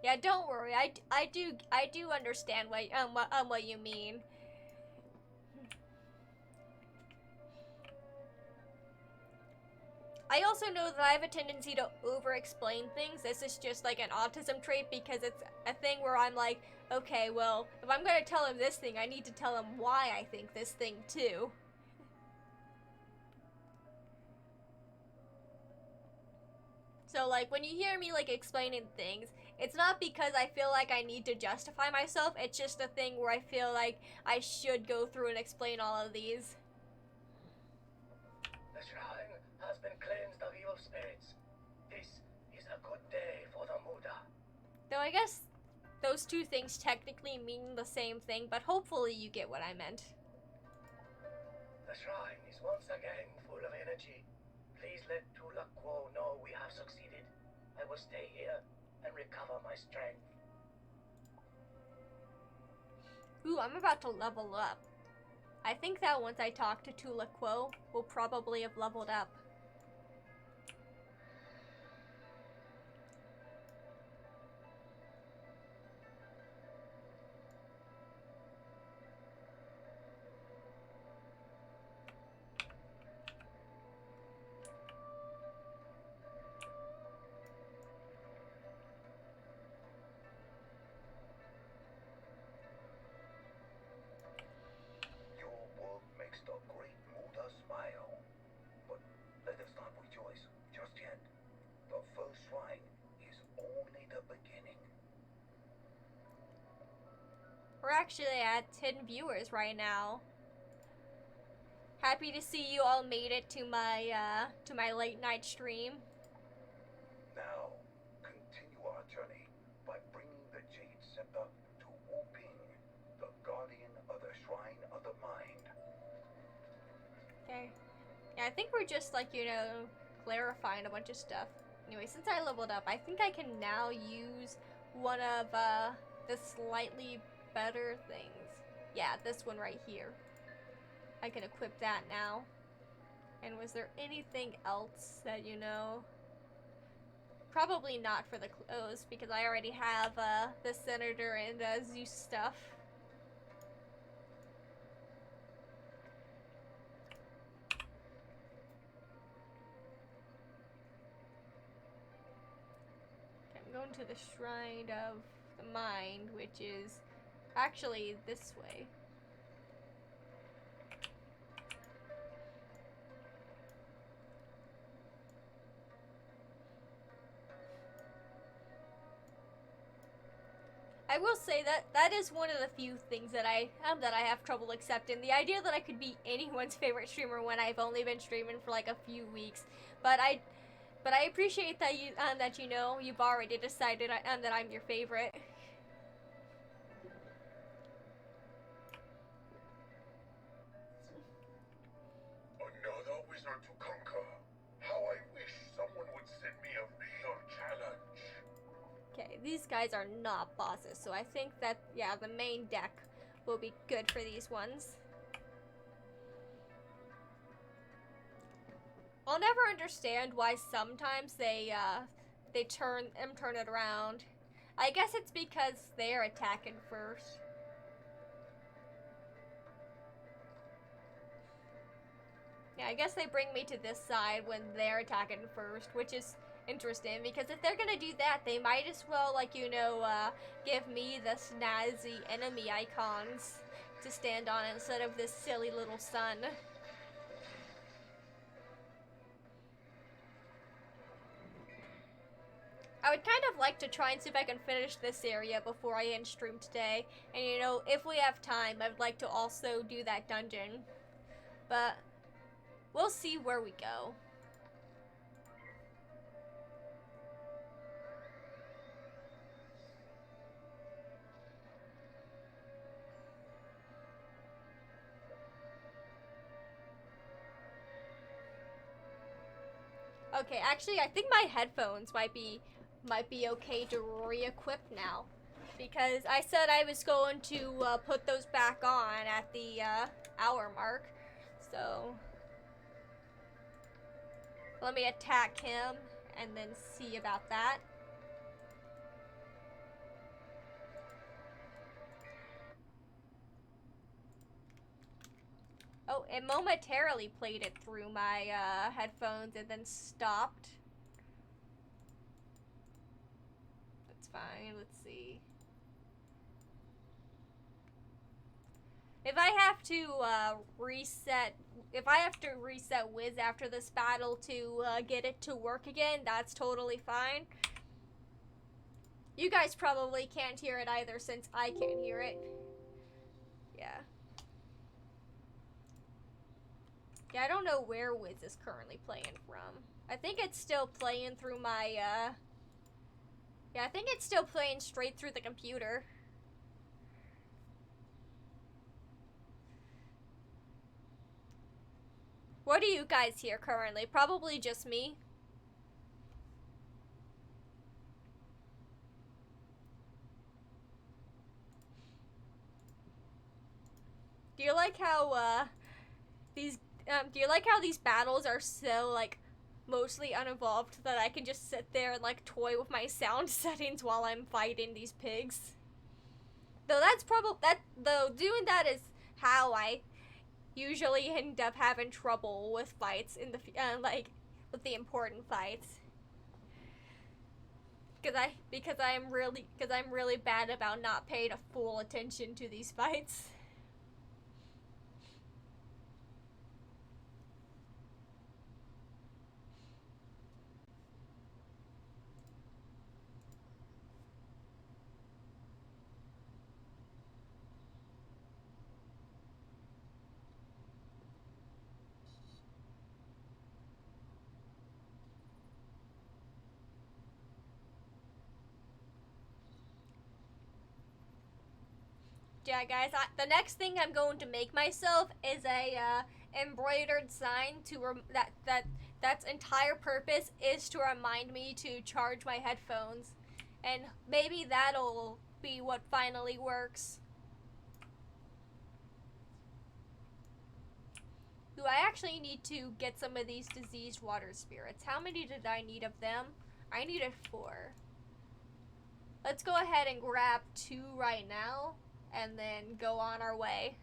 Yeah, don't worry. I do understand what you mean. I also know that I have a tendency to over-explain things. This is just like an autism trait because it's a thing where I'm like, okay, well, if I'm gonna tell him this thing, I need to tell him why I think this thing too. So like when you hear me like explaining things, it's not because I feel like I need to justify myself, it's just a thing where I feel like I should go through and explain all of these. The shrine has been cleansed of evil spirits. This is a good day for the Muda. Though I guess those two things technically mean the same thing, but hopefully you get what I meant. The shrine is once again full of energy. Please let Tulakwo know we have succeeded. I will stay here and recover my strength. Ooh, I'm about to level up. I think that once I talk to Tulakwo, we'll probably have leveled up. Your work makes the great Muda smile. But let us not rejoice just yet. The first shrine is only the beginning. We're actually at 10 viewers right now. Happy to see you all made it to my late night stream. Now, continue our journey by bringing the Jade Scepter to Wu Ping, the guardian of the Shrine of the Mind. Okay. Yeah, I think we're just like, clarifying a bunch of stuff. Anyway, since I leveled up, I think I can now use one of the slightly better things. Yeah, this one right here. I can equip that now. And was there anything else that Probably not for the clothes, because I already have the Senator and Zeus stuff. Okay, I'm going to the Shrine of the Mind, which is actually this way. I will say that is one of the few things that I have trouble accepting. The idea that I could be anyone's favorite streamer when I've only been streaming for like a few weeks. But I appreciate that you've already decided that I'm your favorite. Another wizard to conquer. How I wish someone would send me a real challenge. Okay, these guys are not bosses, so I think that, yeah, the main deck will be good for these ones. I'll never understand why sometimes they turn it around. I guess it's because they're attacking first. Yeah, I guess they bring me to this side when they're attacking first, which is interesting, because if they're gonna do that, they might as well, give me the snazzy enemy icons to stand on instead of this silly little sun. I would kind of like to try and see if I can finish this area before I end stream today, and if we have time, I would like to also do that dungeon, but we'll see where we go. Okay, actually, I think my headphones might be might be okay to re-equip now. Because I said I was going to put those back on at the hour mark. So let me attack him and then see about that. Oh, it momentarily played it through my headphones and then stopped. That's fine, let's see. If I have to reset Wiz after this battle to get it to work again, that's totally fine. You guys probably can't hear it either since I can't hear it. Yeah. Yeah, I don't know where Wiz is currently playing from. I think it's still playing through my, yeah, I think it's still playing straight through the computer. What do you guys hear currently? Probably just me. Do you like how, do you like how these battles are so, like, mostly uninvolved that I can just sit there and, like, toy with my sound settings while I'm fighting these pigs? Though that's though doing that is how I usually end up having trouble with fights in the, like, with the important fights. Because I'm really bad about not paying a full attention to these fights. Yeah, guys, the next thing I'm going to make myself is a embroidered sign to that's entire purpose is to remind me to charge my headphones, and maybe that'll be what finally works. Do I actually need to get some of these diseased water spirits? How many did I need of them? I needed 4. Let's go ahead and grab 2 right now and then go on our way.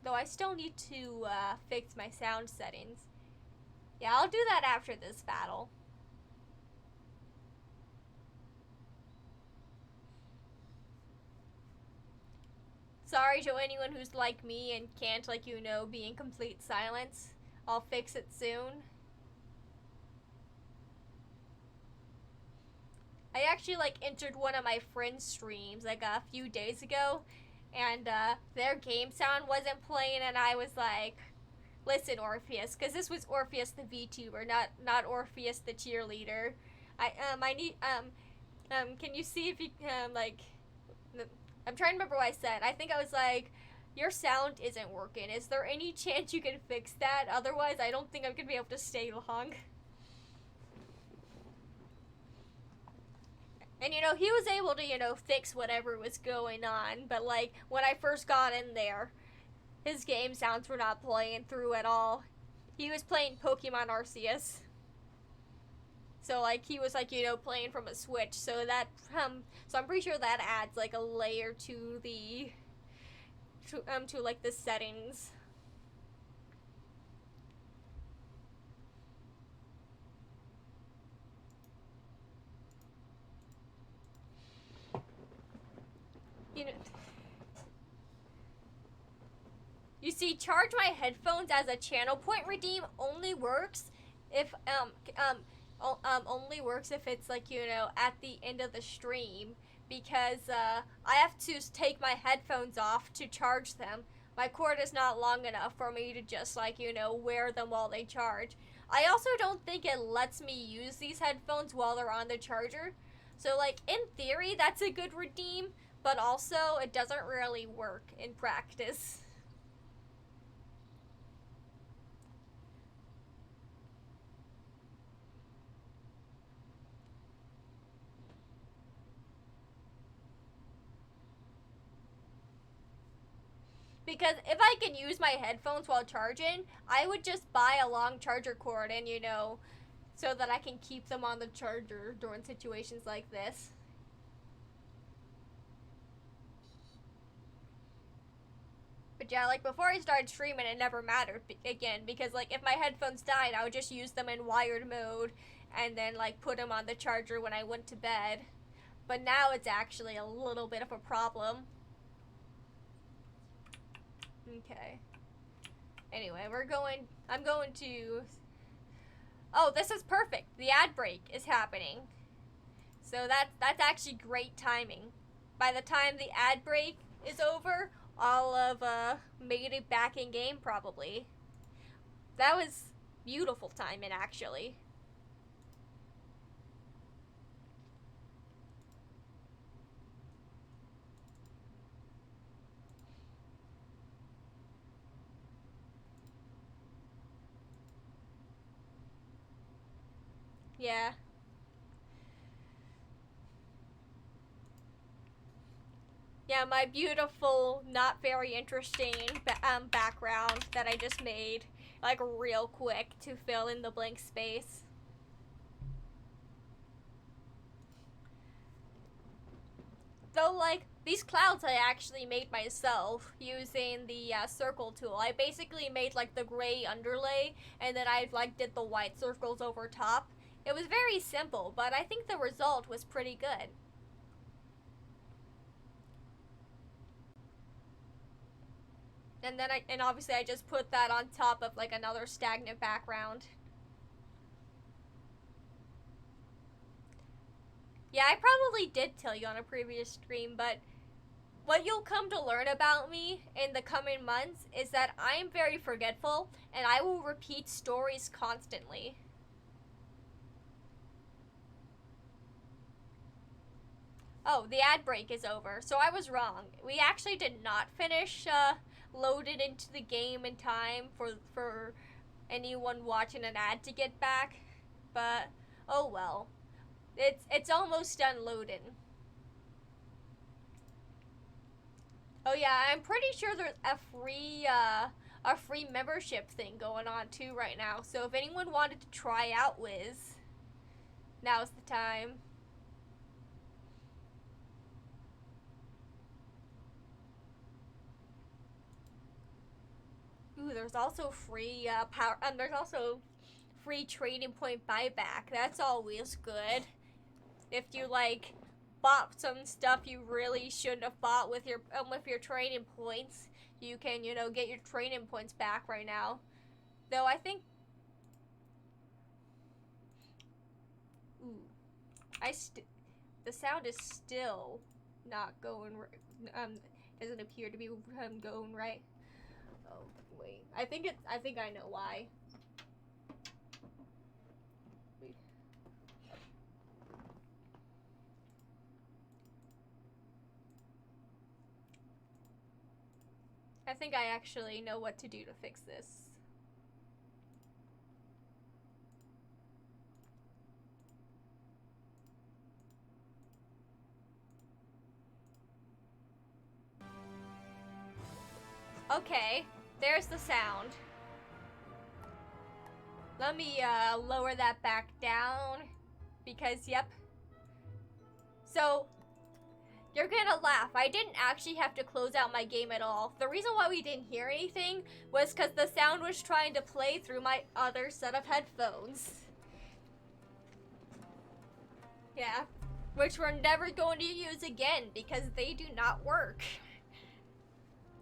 Though I still need to fix my sound settings. Yeah, I'll do that after this battle. Sorry to anyone who's like me and can't, like, you know, be in complete silence. I'll fix it soon. I actually, like, entered one of my friends' streams, like, a few days ago, and, their game sound wasn't playing, and I was like, listen, Orpheus, because this was Orpheus the VTuber, not Orpheus the cheerleader. I need, can you see if you, like, I'm trying to remember what I said. I think I was like, your sound isn't working. Is there any chance you can fix that? Otherwise, I don't think I'm gonna be able to stay long. And, you know, he was able to, you know, fix whatever was going on. But, like, when I first got in there, his game sounds were not playing through at all. He was playing Pokemon Arceus. So, like, he was, like, you know, playing from a Switch. So that, so I'm pretty sure that adds, like, a layer to the, to like, the settings. You know, you see, charge my headphones as a channel point redeem only works if only works if it's, like, you know, at the end of the stream, because I have to take my headphones off to charge them. My cord is not long enough for me to just, like, you know, wear them while they charge. I also don't think it lets me use these headphones while they're on the charger. So, like, in theory, that's a good redeem, but also it doesn't really work in practice. Because if I can use my headphones while charging, I would just buy a long charger cord and, you know, so that I can keep them on the charger during situations like this. But yeah, like before I started streaming, it never mattered again, because like if my headphones died, I would just use them in wired mode and then like put them on the charger when I went to bed. But now it's actually a little bit of a problem. Okay. Anyway, I'm going to, oh, this is perfect. The ad break is happening. So that's actually great timing. By the time the ad break is over, I'll have made it back in game probably. That was beautiful timing, actually. Yeah. Yeah, my beautiful, not very interesting background that I just made, like, real quick to fill in the blank space. Though, like, these clouds I actually made myself using the circle tool. I basically made, like, the gray underlay, and then I, like, did the white circles over top. It was very simple, but I think the result was pretty good. And then and obviously I just put that on top of like another stagnant background. Yeah, I probably did tell you on a previous stream, but what you'll come to learn about me in the coming months is that I am very forgetful and I will repeat stories constantly. Oh, the ad break is over, so I was wrong. We actually did not finish loaded into the game in time for anyone watching an ad to get back, but oh well. It's almost done loading. Oh yeah, I'm pretty sure there's a free membership thing going on too right now. So if anyone wanted to try out Wiz, now's the time. Ooh, there's also free power. There's also free trading point buyback. That's always good. If you like bought some stuff you really shouldn't have bought with your training points, you can, you know, get your training points back right now. Though I think, ooh, the sound is still not going. Doesn't appear to be going right. Oh wait, I think I know why. I think I actually know what to do to fix this. Okay, there's the sound. Let me lower that back down because, yep. So, you're gonna laugh. I didn't actually have to close out my game at all. The reason why we didn't hear anything was because the sound was trying to play through my other set of headphones. Yeah, which we're never going to use again because they do not work.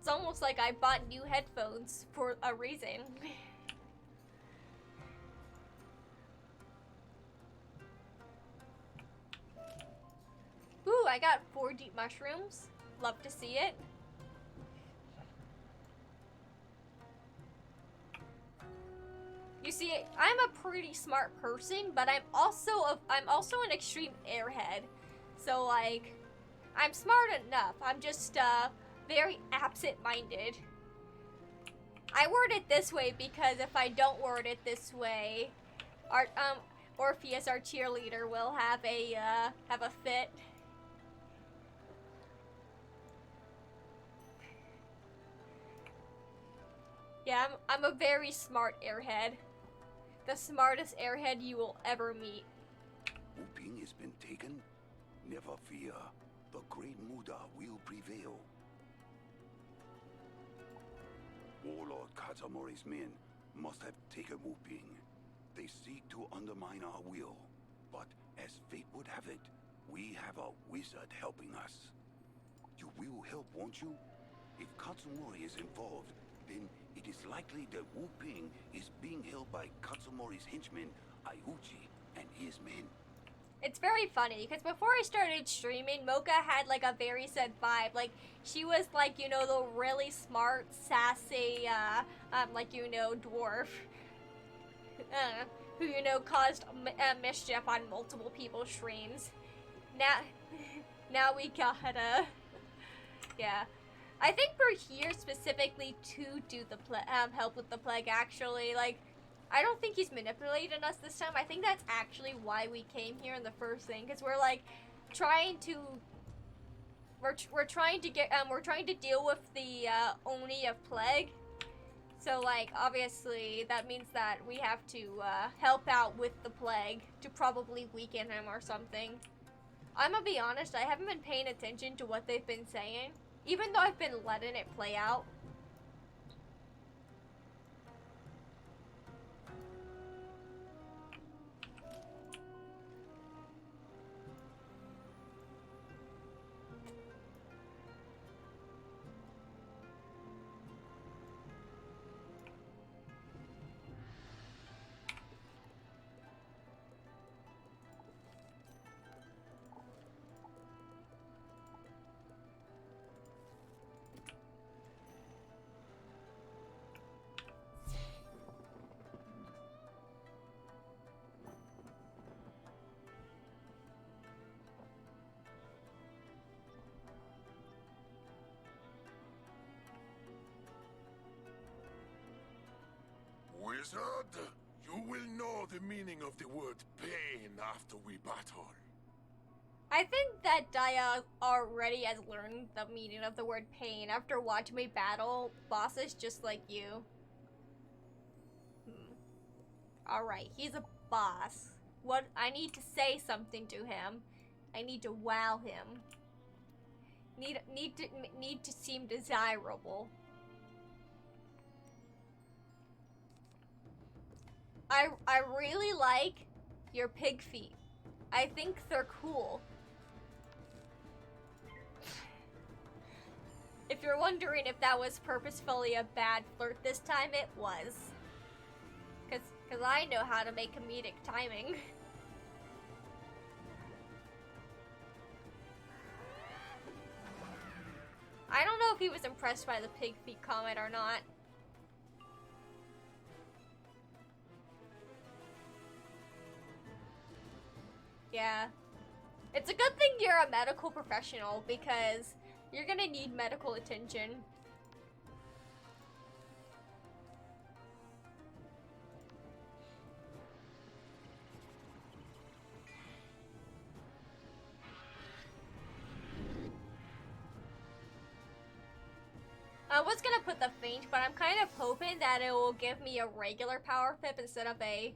It's almost like I bought new headphones for a reason. Ooh, I got 4 deep mushrooms. Love to see it. You see, I'm a pretty smart person, but I'm also an extreme airhead. So like, I'm smart enough. I'm just very absent-minded. I word it this way because if I don't word it this way, Orpheus, our cheerleader, will have a fit. Yeah, I'm a very smart airhead. The smartest airhead you will ever meet. Wuping has been taken? Never fear. The great Muda will prevail. Warlord Katamori's men must have taken Wuping. They seek to undermine our will. But as fate would have it, we have a wizard helping us. You will help, won't you? If Katsumori is involved, then it is likely that Wuping is being held by Katsumori's henchman, Ayuchi, and his men. It's very funny, because before I started streaming, Mocha had, like, a very sad vibe. Like, she was, like, you know, the really smart, sassy, like, you know, dwarf. Who, you know, caused mischief on multiple people's streams. Now we gotta... Yeah. I think we're here specifically to do the help with the plague, actually. Like, I don't think he's manipulating us this time. I think that's actually why we came here in the first thing, because we're, like, trying to... We're trying to get, we're trying to deal with the, Oni of Plague. So, like, obviously, that means that we have to, help out with the Plague to probably weaken him or something. I'm gonna be honest, I haven't been paying attention to what they've been saying, even though I've been letting it play out. Wizard, you will know the meaning of the word pain after we battle. I think that Daya already has learned the meaning of the word pain after watching me battle bosses just like you. Alright, he's a boss. What I need to say something to him. I need to wow him. Need to seem desirable. I really like your pig feet. I think they're cool. If you're wondering if that was purposefully a bad flirt this time, it was. Cause I know how to make comedic timing. I don't know if he was impressed by the pig feet comment or not. Yeah. It's a good thing you're a medical professional because you're gonna need medical attention. I was gonna put the feint, but I'm kind of hoping that it will give me a regular power pip instead of a...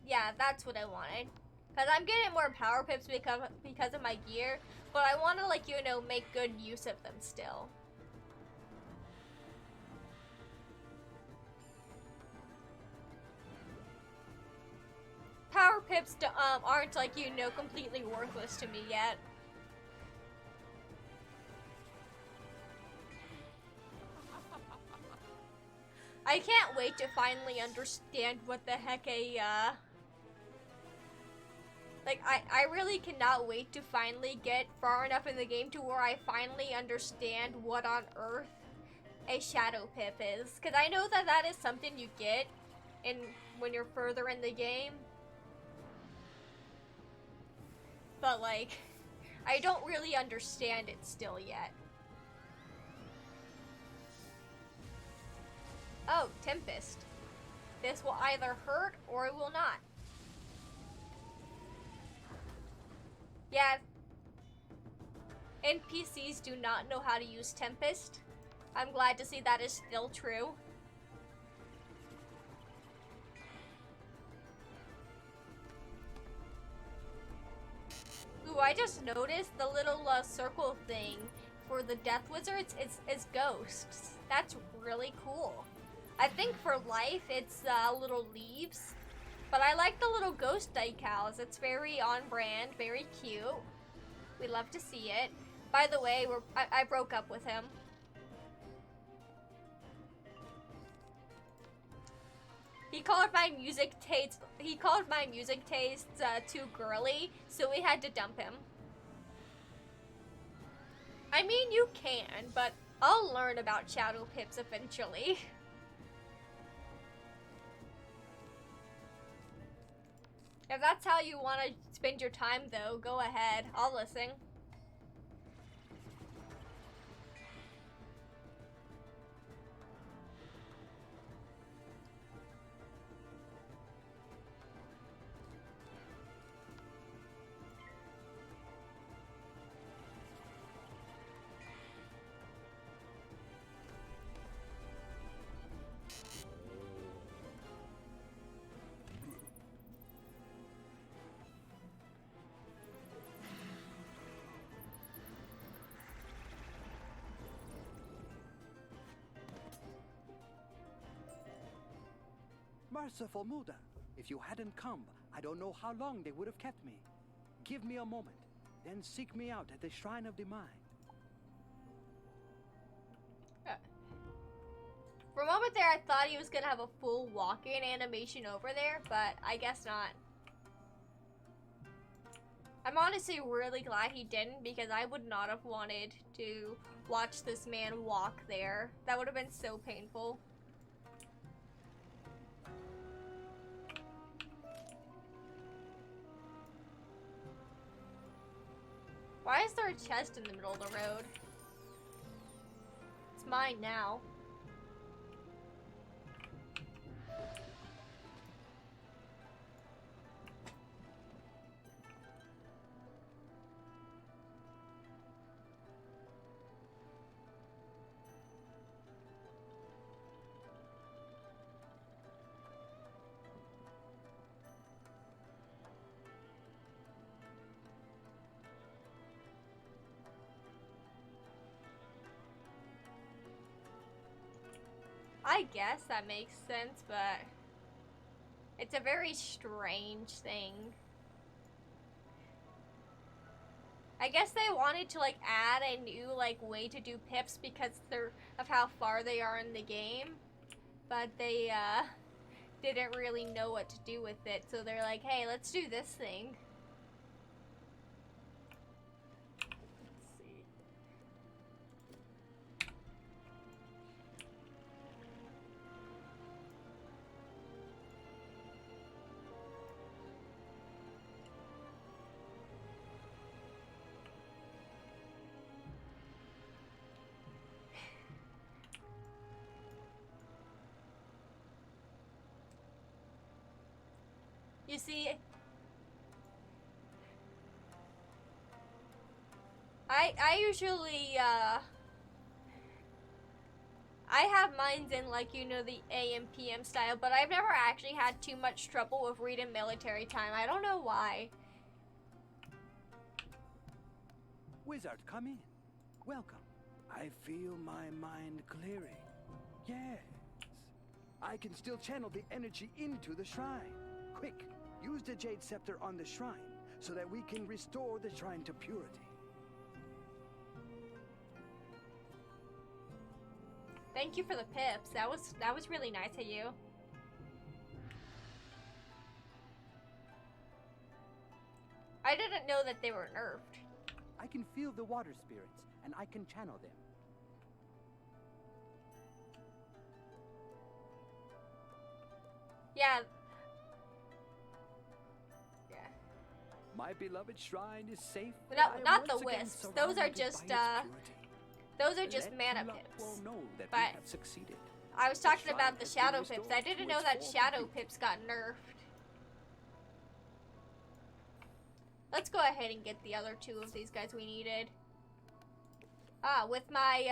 Yeah, that's what I wanted. Because I'm getting more power pips because of my gear, but I want to, like, you know, make good use of them still. Power pips aren't, like, you know, completely worthless to me yet. I can't wait to finally understand what the heck a, like, I really cannot wait to finally get far enough in the game to where I finally understand what on earth a shadow pip is. Because I know that that is something you get when you're further in the game. But, like, I don't really understand it still yet. Oh, Tempest. This will either hurt or it will not. Yeah. NPCs do not know how to use Tempest. I'm glad to see that is still true. Ooh, I just noticed the little circle thing for the Death Wizards is ghosts. That's really cool. I think for life it's little leaves, but I like the little ghost decals. It's very on brand, very cute. We love to see it. By the way, I broke up with him. He called my music tastes too girly, so we had to dump him. I mean, you can, but I'll learn about Shadow Pips eventually. If that's how you want to spend your time, though, go ahead. I'll listen. Merciful Muda, if you hadn't come, I don't know how long they would have kept me. Give me a moment, then seek me out at the Shrine of the Mind. For a moment there, I thought he was gonna have a full walk-in animation over there, but I guess not. I'm honestly really glad he didn't, because I would not have wanted to watch this man walk there. That would have been so painful. Why is there a chest in the middle of the road? It's mine now. I guess that makes sense, but it's a very strange thing. I guess they wanted to like add a new like way to do pips because of how far they are in the game, but they didn't really know what to do with it, so they're like, hey, let's do this thing. You see, I usually, I have mines in, like, you know, the AM PM style, but I've never actually had too much trouble with reading military time. I don't know why. Wizard, come in. Welcome. I feel my mind clearing. Yes. I can still channel the energy into the shrine. Quick, use the Jade Scepter on the shrine so that we can restore the shrine to purity. Thank you for the pips. That was really nice of you. I didn't know that they were nerfed. I can feel the water spirits, and I can channel them. Yeah. My beloved shrine is safe. Not the wisps. Those are just mana pips. But I was talking about the shadow pips. I didn't know that shadow pips got nerfed. Let's go ahead and get the other two of these guys we needed. With my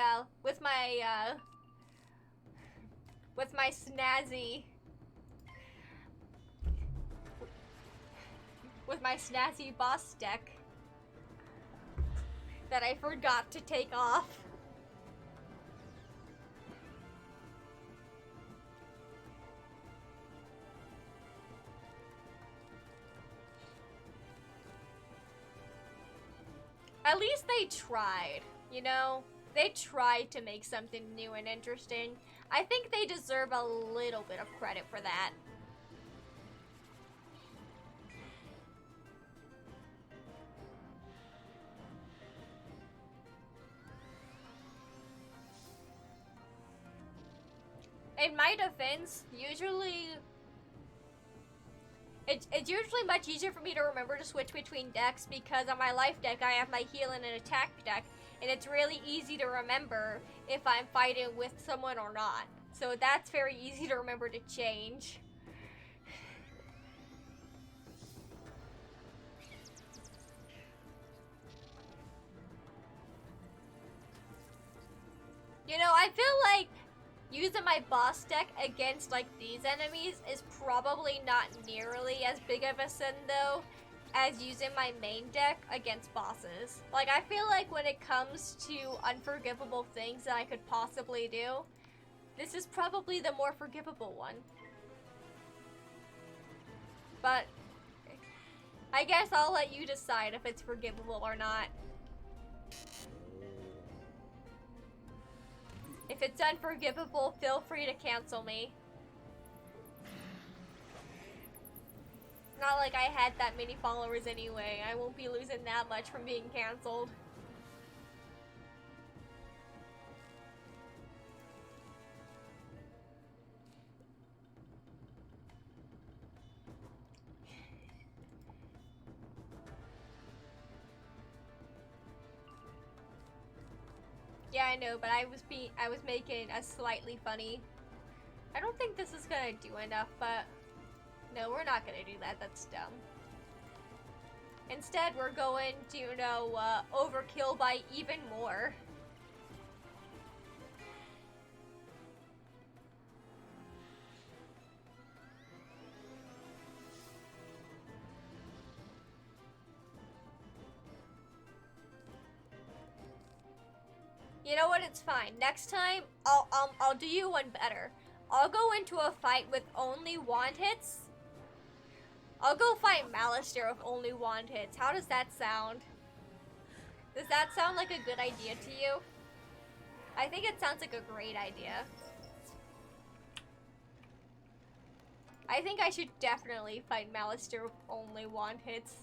snazzy boss deck. that I forgot to take off. At least they tried, you know? They tried to make something new and interesting. I think they deserve a little bit of credit for that. In my defense, it's usually much easier for me to remember to switch between decks because on my life deck I have my heal and an attack deck, and it's really easy to remember if I'm fighting with someone or not. So that's very easy to remember to change. You know, I feel like using my boss deck against like these enemies is probably not nearly as big of a sin though as using my main deck against bosses. Like I feel like when it comes to unforgivable things that I could possibly do, this is probably the more forgivable one. But I guess I'll let you decide if it's forgivable or not. If it's unforgivable, feel free to cancel me. Not like I had that many followers anyway. I won't be losing that much from being canceled. Yeah, I know, but I was making a slightly funny. I don't think this is gonna do enough, but no, we're not gonna do that. That's dumb. Instead, we're going to, you know, overkill by even more. You know what? It's fine. Next time, I'll do you one better. I'll go into a fight with only wand hits. I'll go fight Malister with only wand hits. How does that sound? Does that sound like a good idea to you? I think it sounds like a great idea. I think I should definitely fight Malister with only wand hits.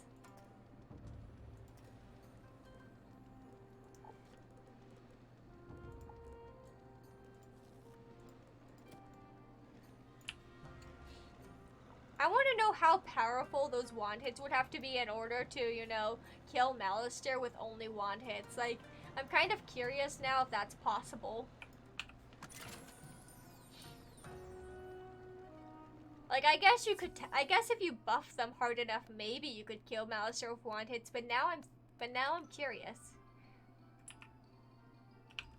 I want to know how powerful those wand hits would have to be in order to, you know, kill Malister with only wand hits. Like, I'm kind of curious now if that's possible. Like, I guess you could, I guess if you buff them hard enough, maybe you could kill Malister with wand hits, but now I'm curious.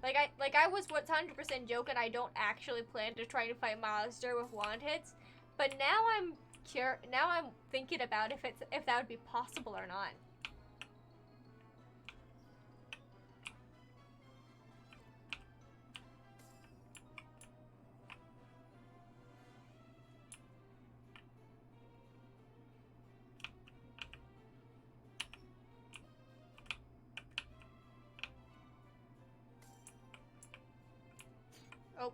Like I was 100% joking, I don't actually plan to try to fight Malister with wand hits, but now I'm thinking about if that would be possible or not. Oh.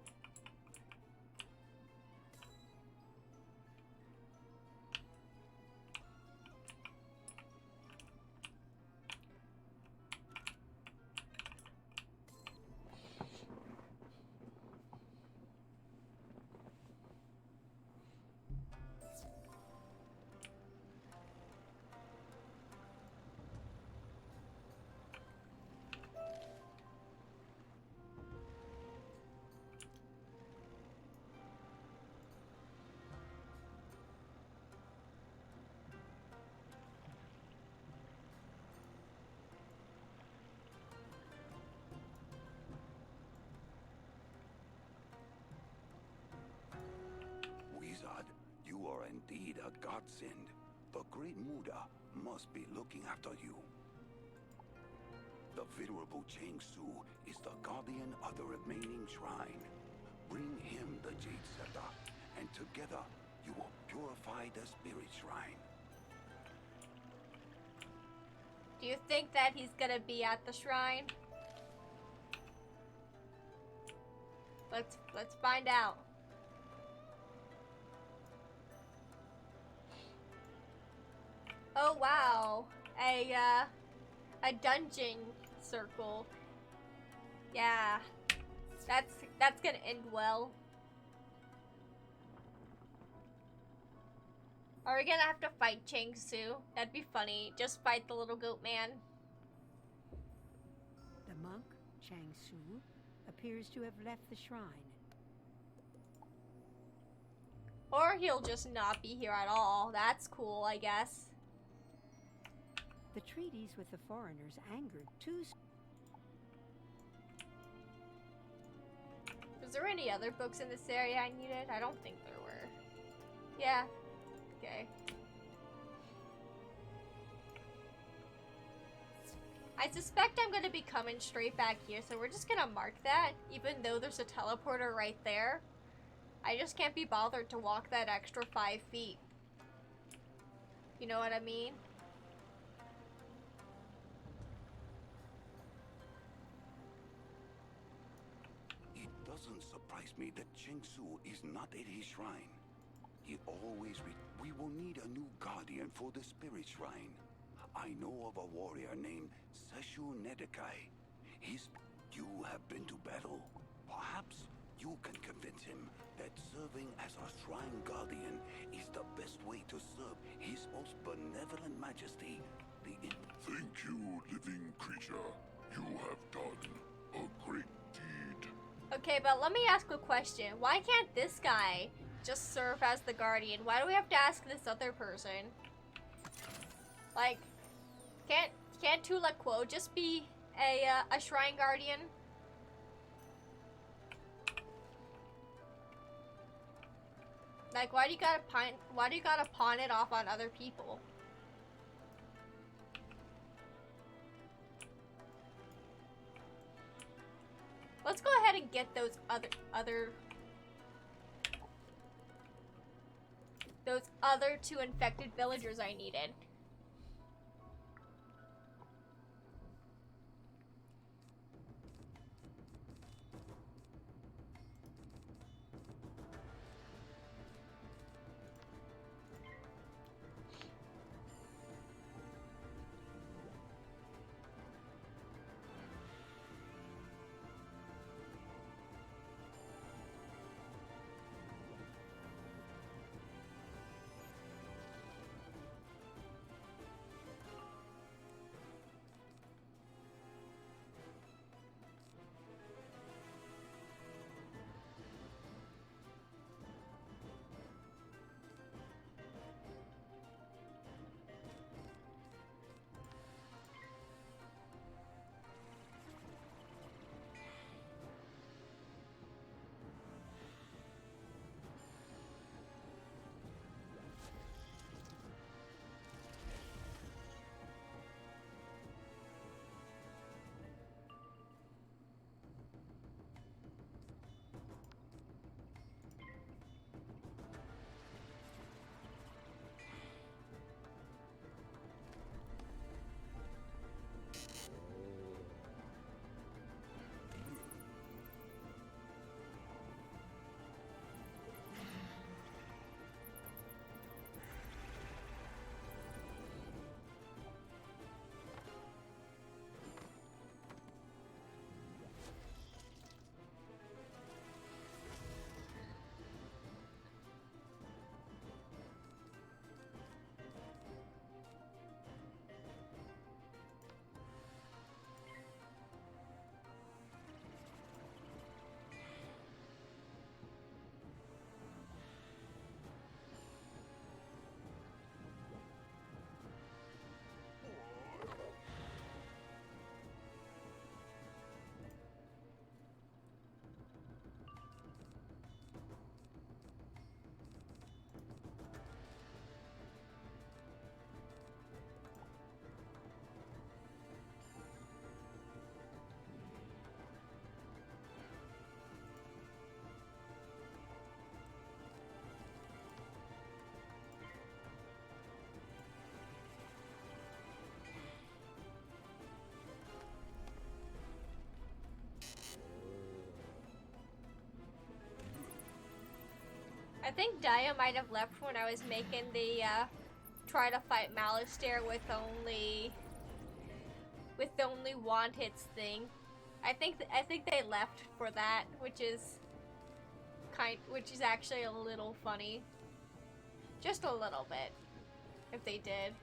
Wizard, you are indeed a godsend. The Great Muda must be looking after you. The venerable Cheng Su is the guardian of the remaining shrine. Bring him the Jade Scepter, and together you will purify the spirit shrine. Do you think that he's gonna be at the shrine? Let's find out. Oh wow, a dungeon circle. Yeah, that's gonna end well. Are we gonna have to fight Cheng Su? That'd be funny. Just fight the little goat man. The monk, Chang Su, appears to have left the shrine. Or he'll just not be here at all. That's cool, I guess. The treaties with the foreigners angered two. Was there any other books in this area I needed? I don't think there were. Yeah. Okay. I suspect I'm gonna be coming straight back here, so we're just gonna mark that, even though there's a teleporter right there. I just can't be bothered to walk that extra 5 feet. You know what I mean? It doesn't surprise me that Cheng Su is not at his shrine. He always we will need a new guardian for the spirit shrine. I know of a warrior named Seshu Nedekai. You have been to battle. Perhaps you can convince him that serving as our shrine guardian is the best way to serve his most benevolent majesty, the Thank you, living creature. You have done a great deed. Okay, but let me ask a question. Why can't this guy just serve as the guardian? Why do we have to ask this other person? Like, can't Tula Quo just be a shrine guardian? Like, why do you gotta pawn it off on other people? Let's go ahead and get those other 2 infected villagers I needed. I think Daya might have left when I was making the try to fight Malistaire with the only wand hits thing. I think they left for that, which is actually a little funny. Just a little bit, if they did.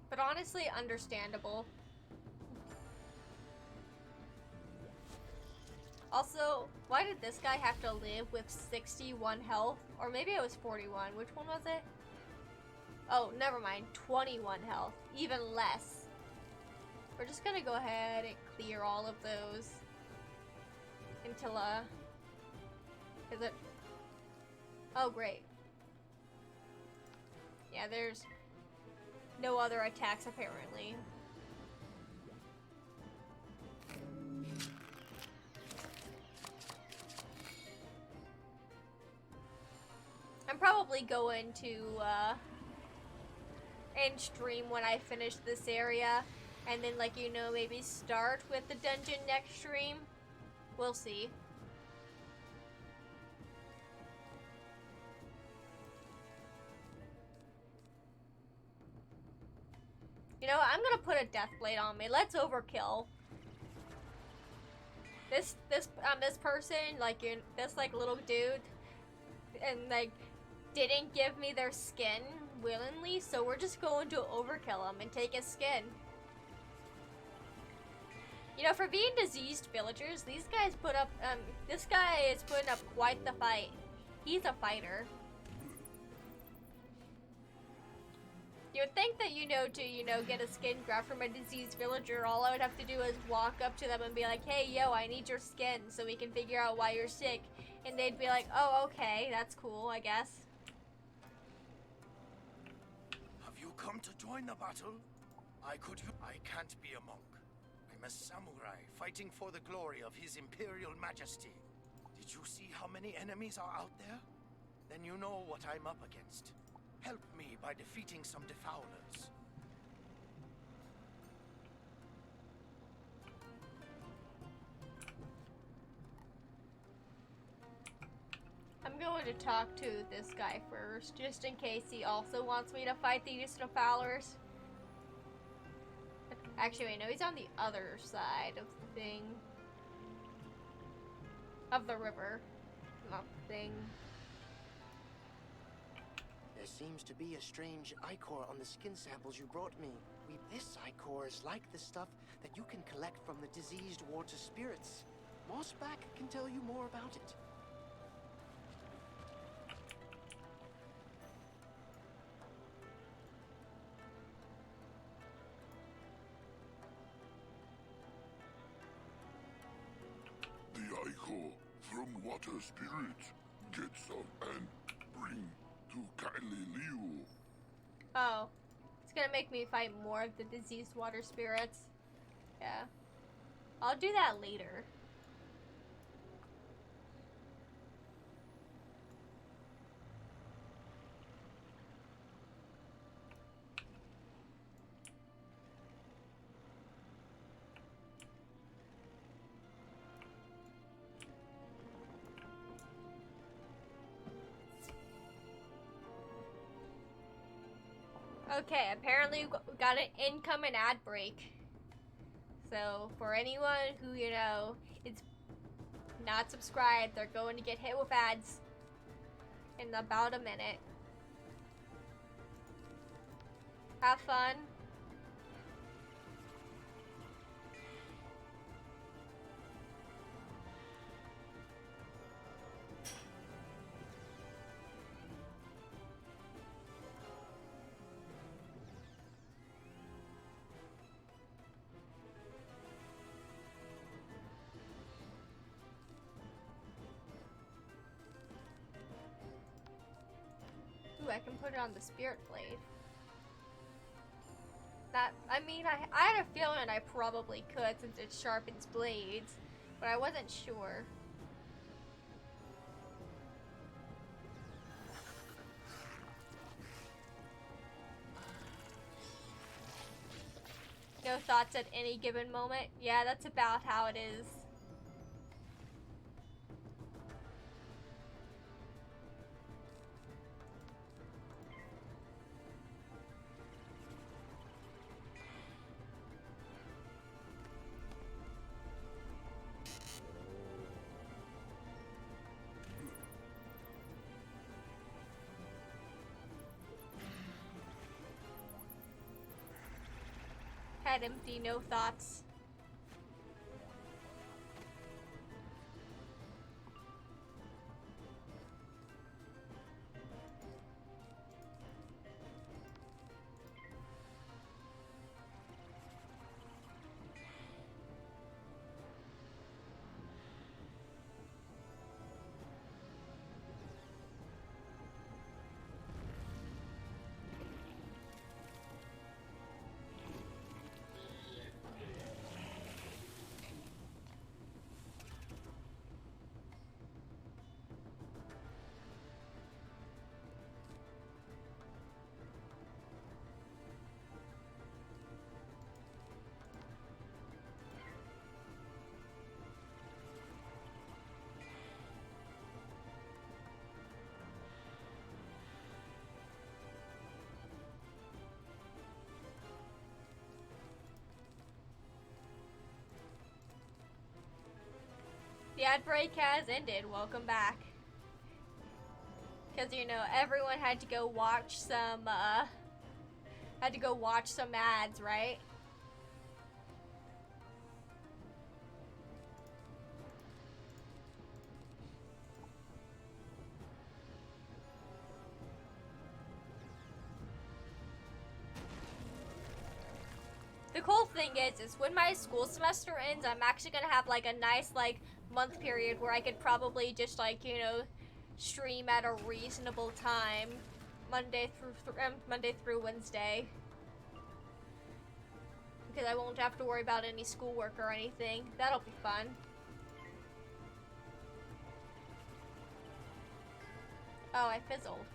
But honestly, understandable. Also, why did this guy have to live with 61 health? Or maybe it was 41. Which one was it? Oh, never mind. 21 health. Even less. We're just gonna go ahead and clear all of those. Until, is it? Oh, great. Yeah, there's no other attacks, apparently. I'm probably going to end stream when I finish this area, and then, like, you know, maybe start with the dungeon next stream. We'll see. You know what? I'm gonna put a death blade on me. Let's overkill. This person, like, this like little dude, and like didn't give me their skin willingly, so we're just going to overkill him and take his skin. You know, for being diseased villagers, these guys put up, this guy is putting up quite the fight. He's a fighter. You would think that, to get a skin graft from a diseased villager, all I would have to do is walk up to them and be like, hey, yo, I need your skin so we can figure out why you're sick. And they'd be like, oh, okay, that's cool, I guess. Have you come to join the battle? I can't be a monk. I'm a samurai fighting for the glory of His Imperial Majesty. Did you see how many enemies are out there? Then you know what I'm up against. Help me by defeating some defoulers. I'm going to talk to this guy first, just in case he also wants me to fight these defoulers. Actually, wait, no, he's on the other side of the thing. Of the river. Not the thing. There seems to be a strange ichor on the skin samples you brought me. This ichor is like the stuff that you can collect from the diseased water spirits. Mossback can tell you more about it. The ichor from water spirits. Get some and bring to kindly Liu. Oh. It's gonna make me fight more of the diseased water spirits. Yeah. I'll do that later. Okay, apparently we got an incoming ad break. So, for anyone who, is not subscribed, they're going to get hit with ads in about a minute. Have fun. Ooh, I can put it on the spirit blade. I had a feeling I probably could since it sharpens blades, but I wasn't sure. no thoughts at any given moment. Yeah, that's about how it is. Head empty, no thoughts. The ad break has ended. Welcome back. Because, you know, everyone had to go watch some, ads, right? The cool thing is when my school semester ends, I'm actually gonna have like a nice like month period where I could probably just like, you know, stream at a reasonable time, Monday through Wednesday, because I won't have to worry about any schoolwork or anything. That'll be fun. Oh, I fizzled.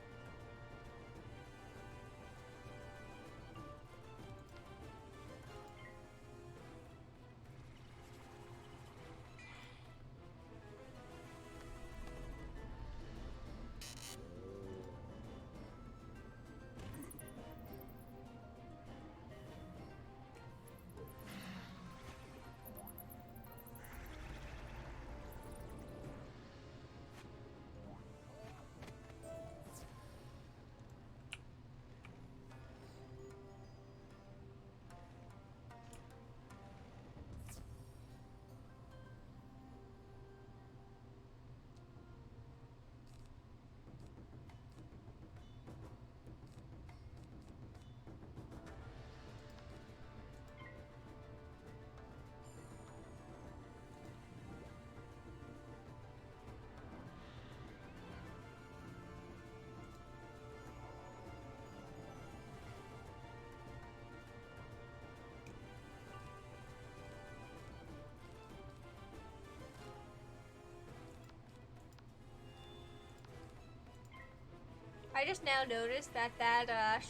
I just now noticed that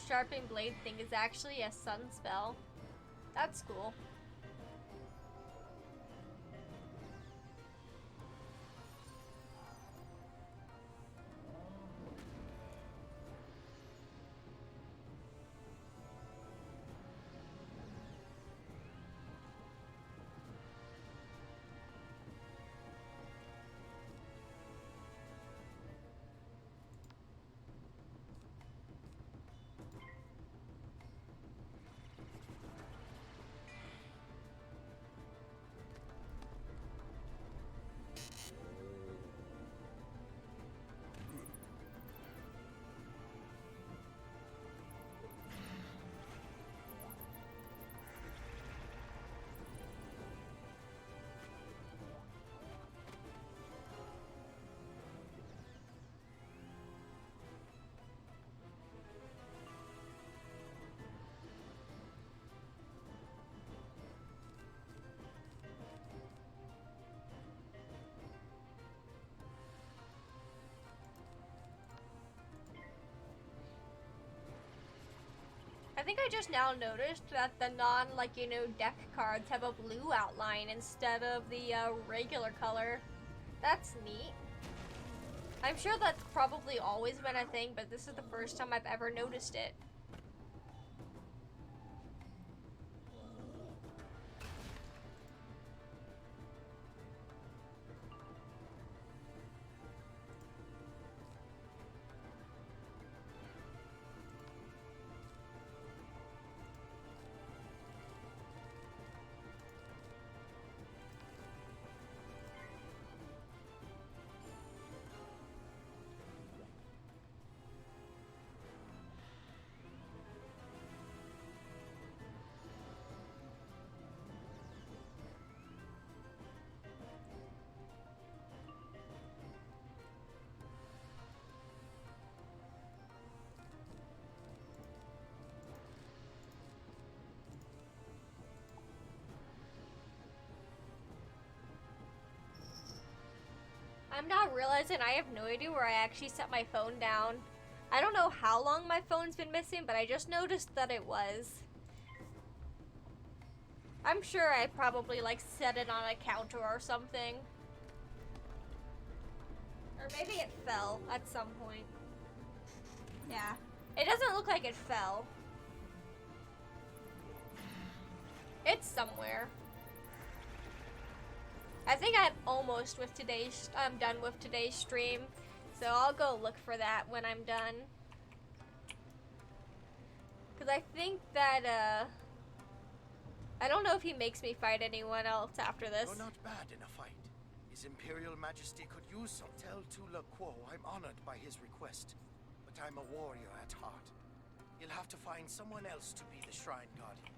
sharpened blade thing is actually a sun spell. That's cool. I think I just now noticed that the non, like, you know, deck cards have a blue outline instead of the regular color. That's neat. I'm sure that's probably always been a thing, but this is the first time I've ever noticed it. I'm not realizing I have no idea where I actually set my phone down. I don't know how long my phone's been missing, but I just noticed that it was. I'm sure I probably like set it on a counter or something. Or maybe it fell at some point. Yeah. It doesn't look like it fell. It's somewhere. I think I'm almost with today's, I'm done with today's stream, so I'll go look for that when I'm done. Cause I think that, I don't know if he makes me fight anyone else after this. You're not bad in a fight. His Imperial Majesty could use some. Tell Tula Quo I'm honored by his request, but I'm a warrior at heart. You'll have to find someone else to be the Shrine Guardian.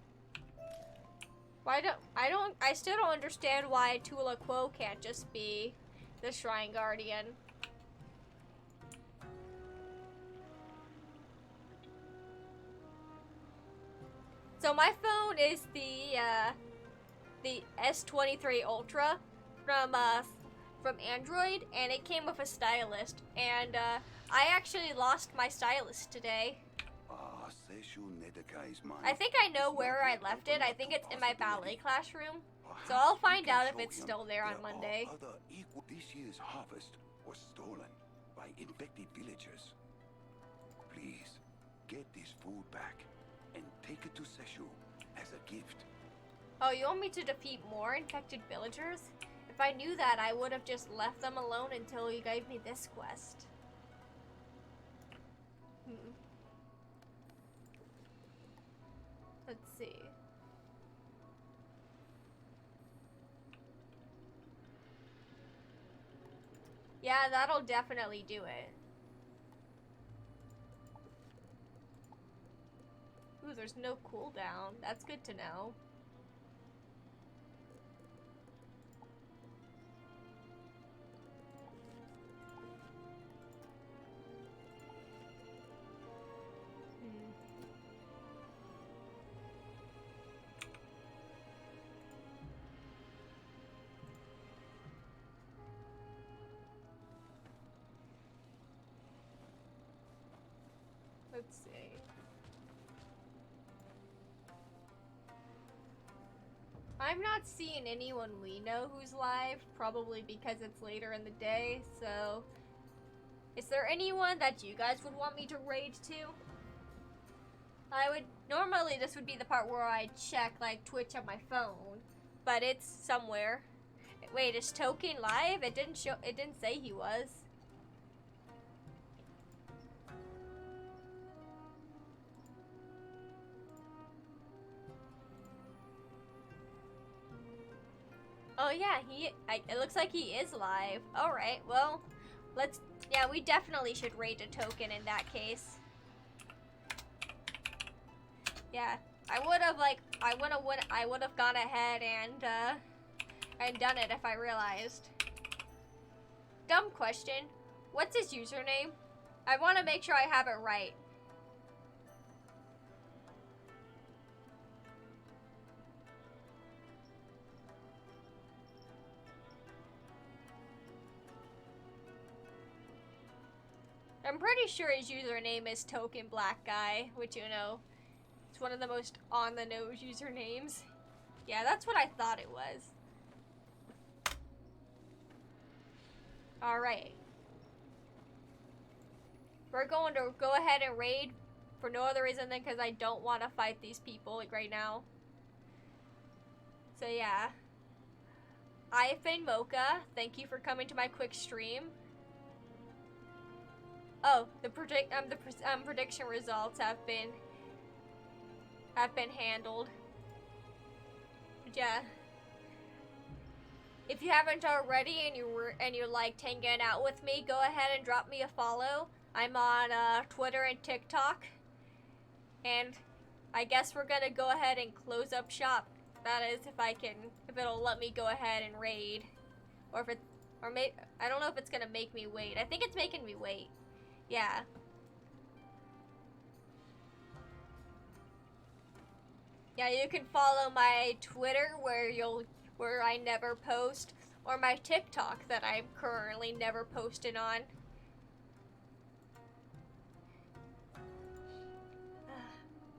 I still don't understand why Tula Quo can't just be the Shrine Guardian. So my phone is the S23 Ultra from Android, and it came with a stylus, and I actually lost my stylus today. I think I know where I left it. I think it's in my ballet classroom. So I'll find out if it's still there on Monday. This year's harvest was stolen by infected villagers. Please, get this food back and take it to Seshu as a gift. Oh, you want me to defeat more infected villagers? If I knew that, I would have just left them alone until you gave me this quest. Let's see. Yeah, that'll definitely do it. Ooh, there's no cooldown. That's good to know. Let's see. I'm not seeing anyone we know who's live, probably because it's later in the day, so... Is there anyone that you guys would want me to raid to? Normally this would be the part where I check, like, Twitch on my phone, but it's somewhere. Wait, is Token live? It didn't say he was. Oh yeah, it looks like he is live. Alright, well, yeah, we definitely should raid a Token in that case. Yeah, I would have gone ahead and done it if I realized. Dumb question. What's his username? I want to make sure I have it right. I'm pretty sure his username is Token Black Guy, which, you know, It's one of the most on-the-nose usernames. Yeah, that's what I thought it was. Alright. We're going to go ahead and raid for no other reason than because I don't want to fight these people like right now. So yeah. I've been Mocha. Thank you for coming to my quick stream. Oh, the prediction results have been handled. But yeah. If you haven't already and you liked hanging out with me, go ahead and drop me a follow. I'm on Twitter and TikTok. And I guess we're gonna go ahead and close up shop. That is, if it'll let me go ahead and raid, or I don't know if it's gonna make me wait. I think it's making me wait. Yeah. Yeah, you can follow my Twitter where I never post, or my TikTok that I'm currently never posted on.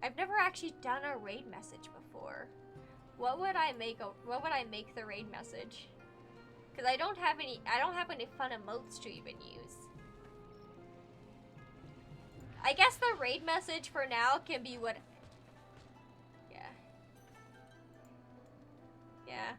I've never actually done a raid message before. What would I make the raid message? Cause I don't have any fun emotes to even use. I guess the raid message for now can be what. Yeah. Yeah.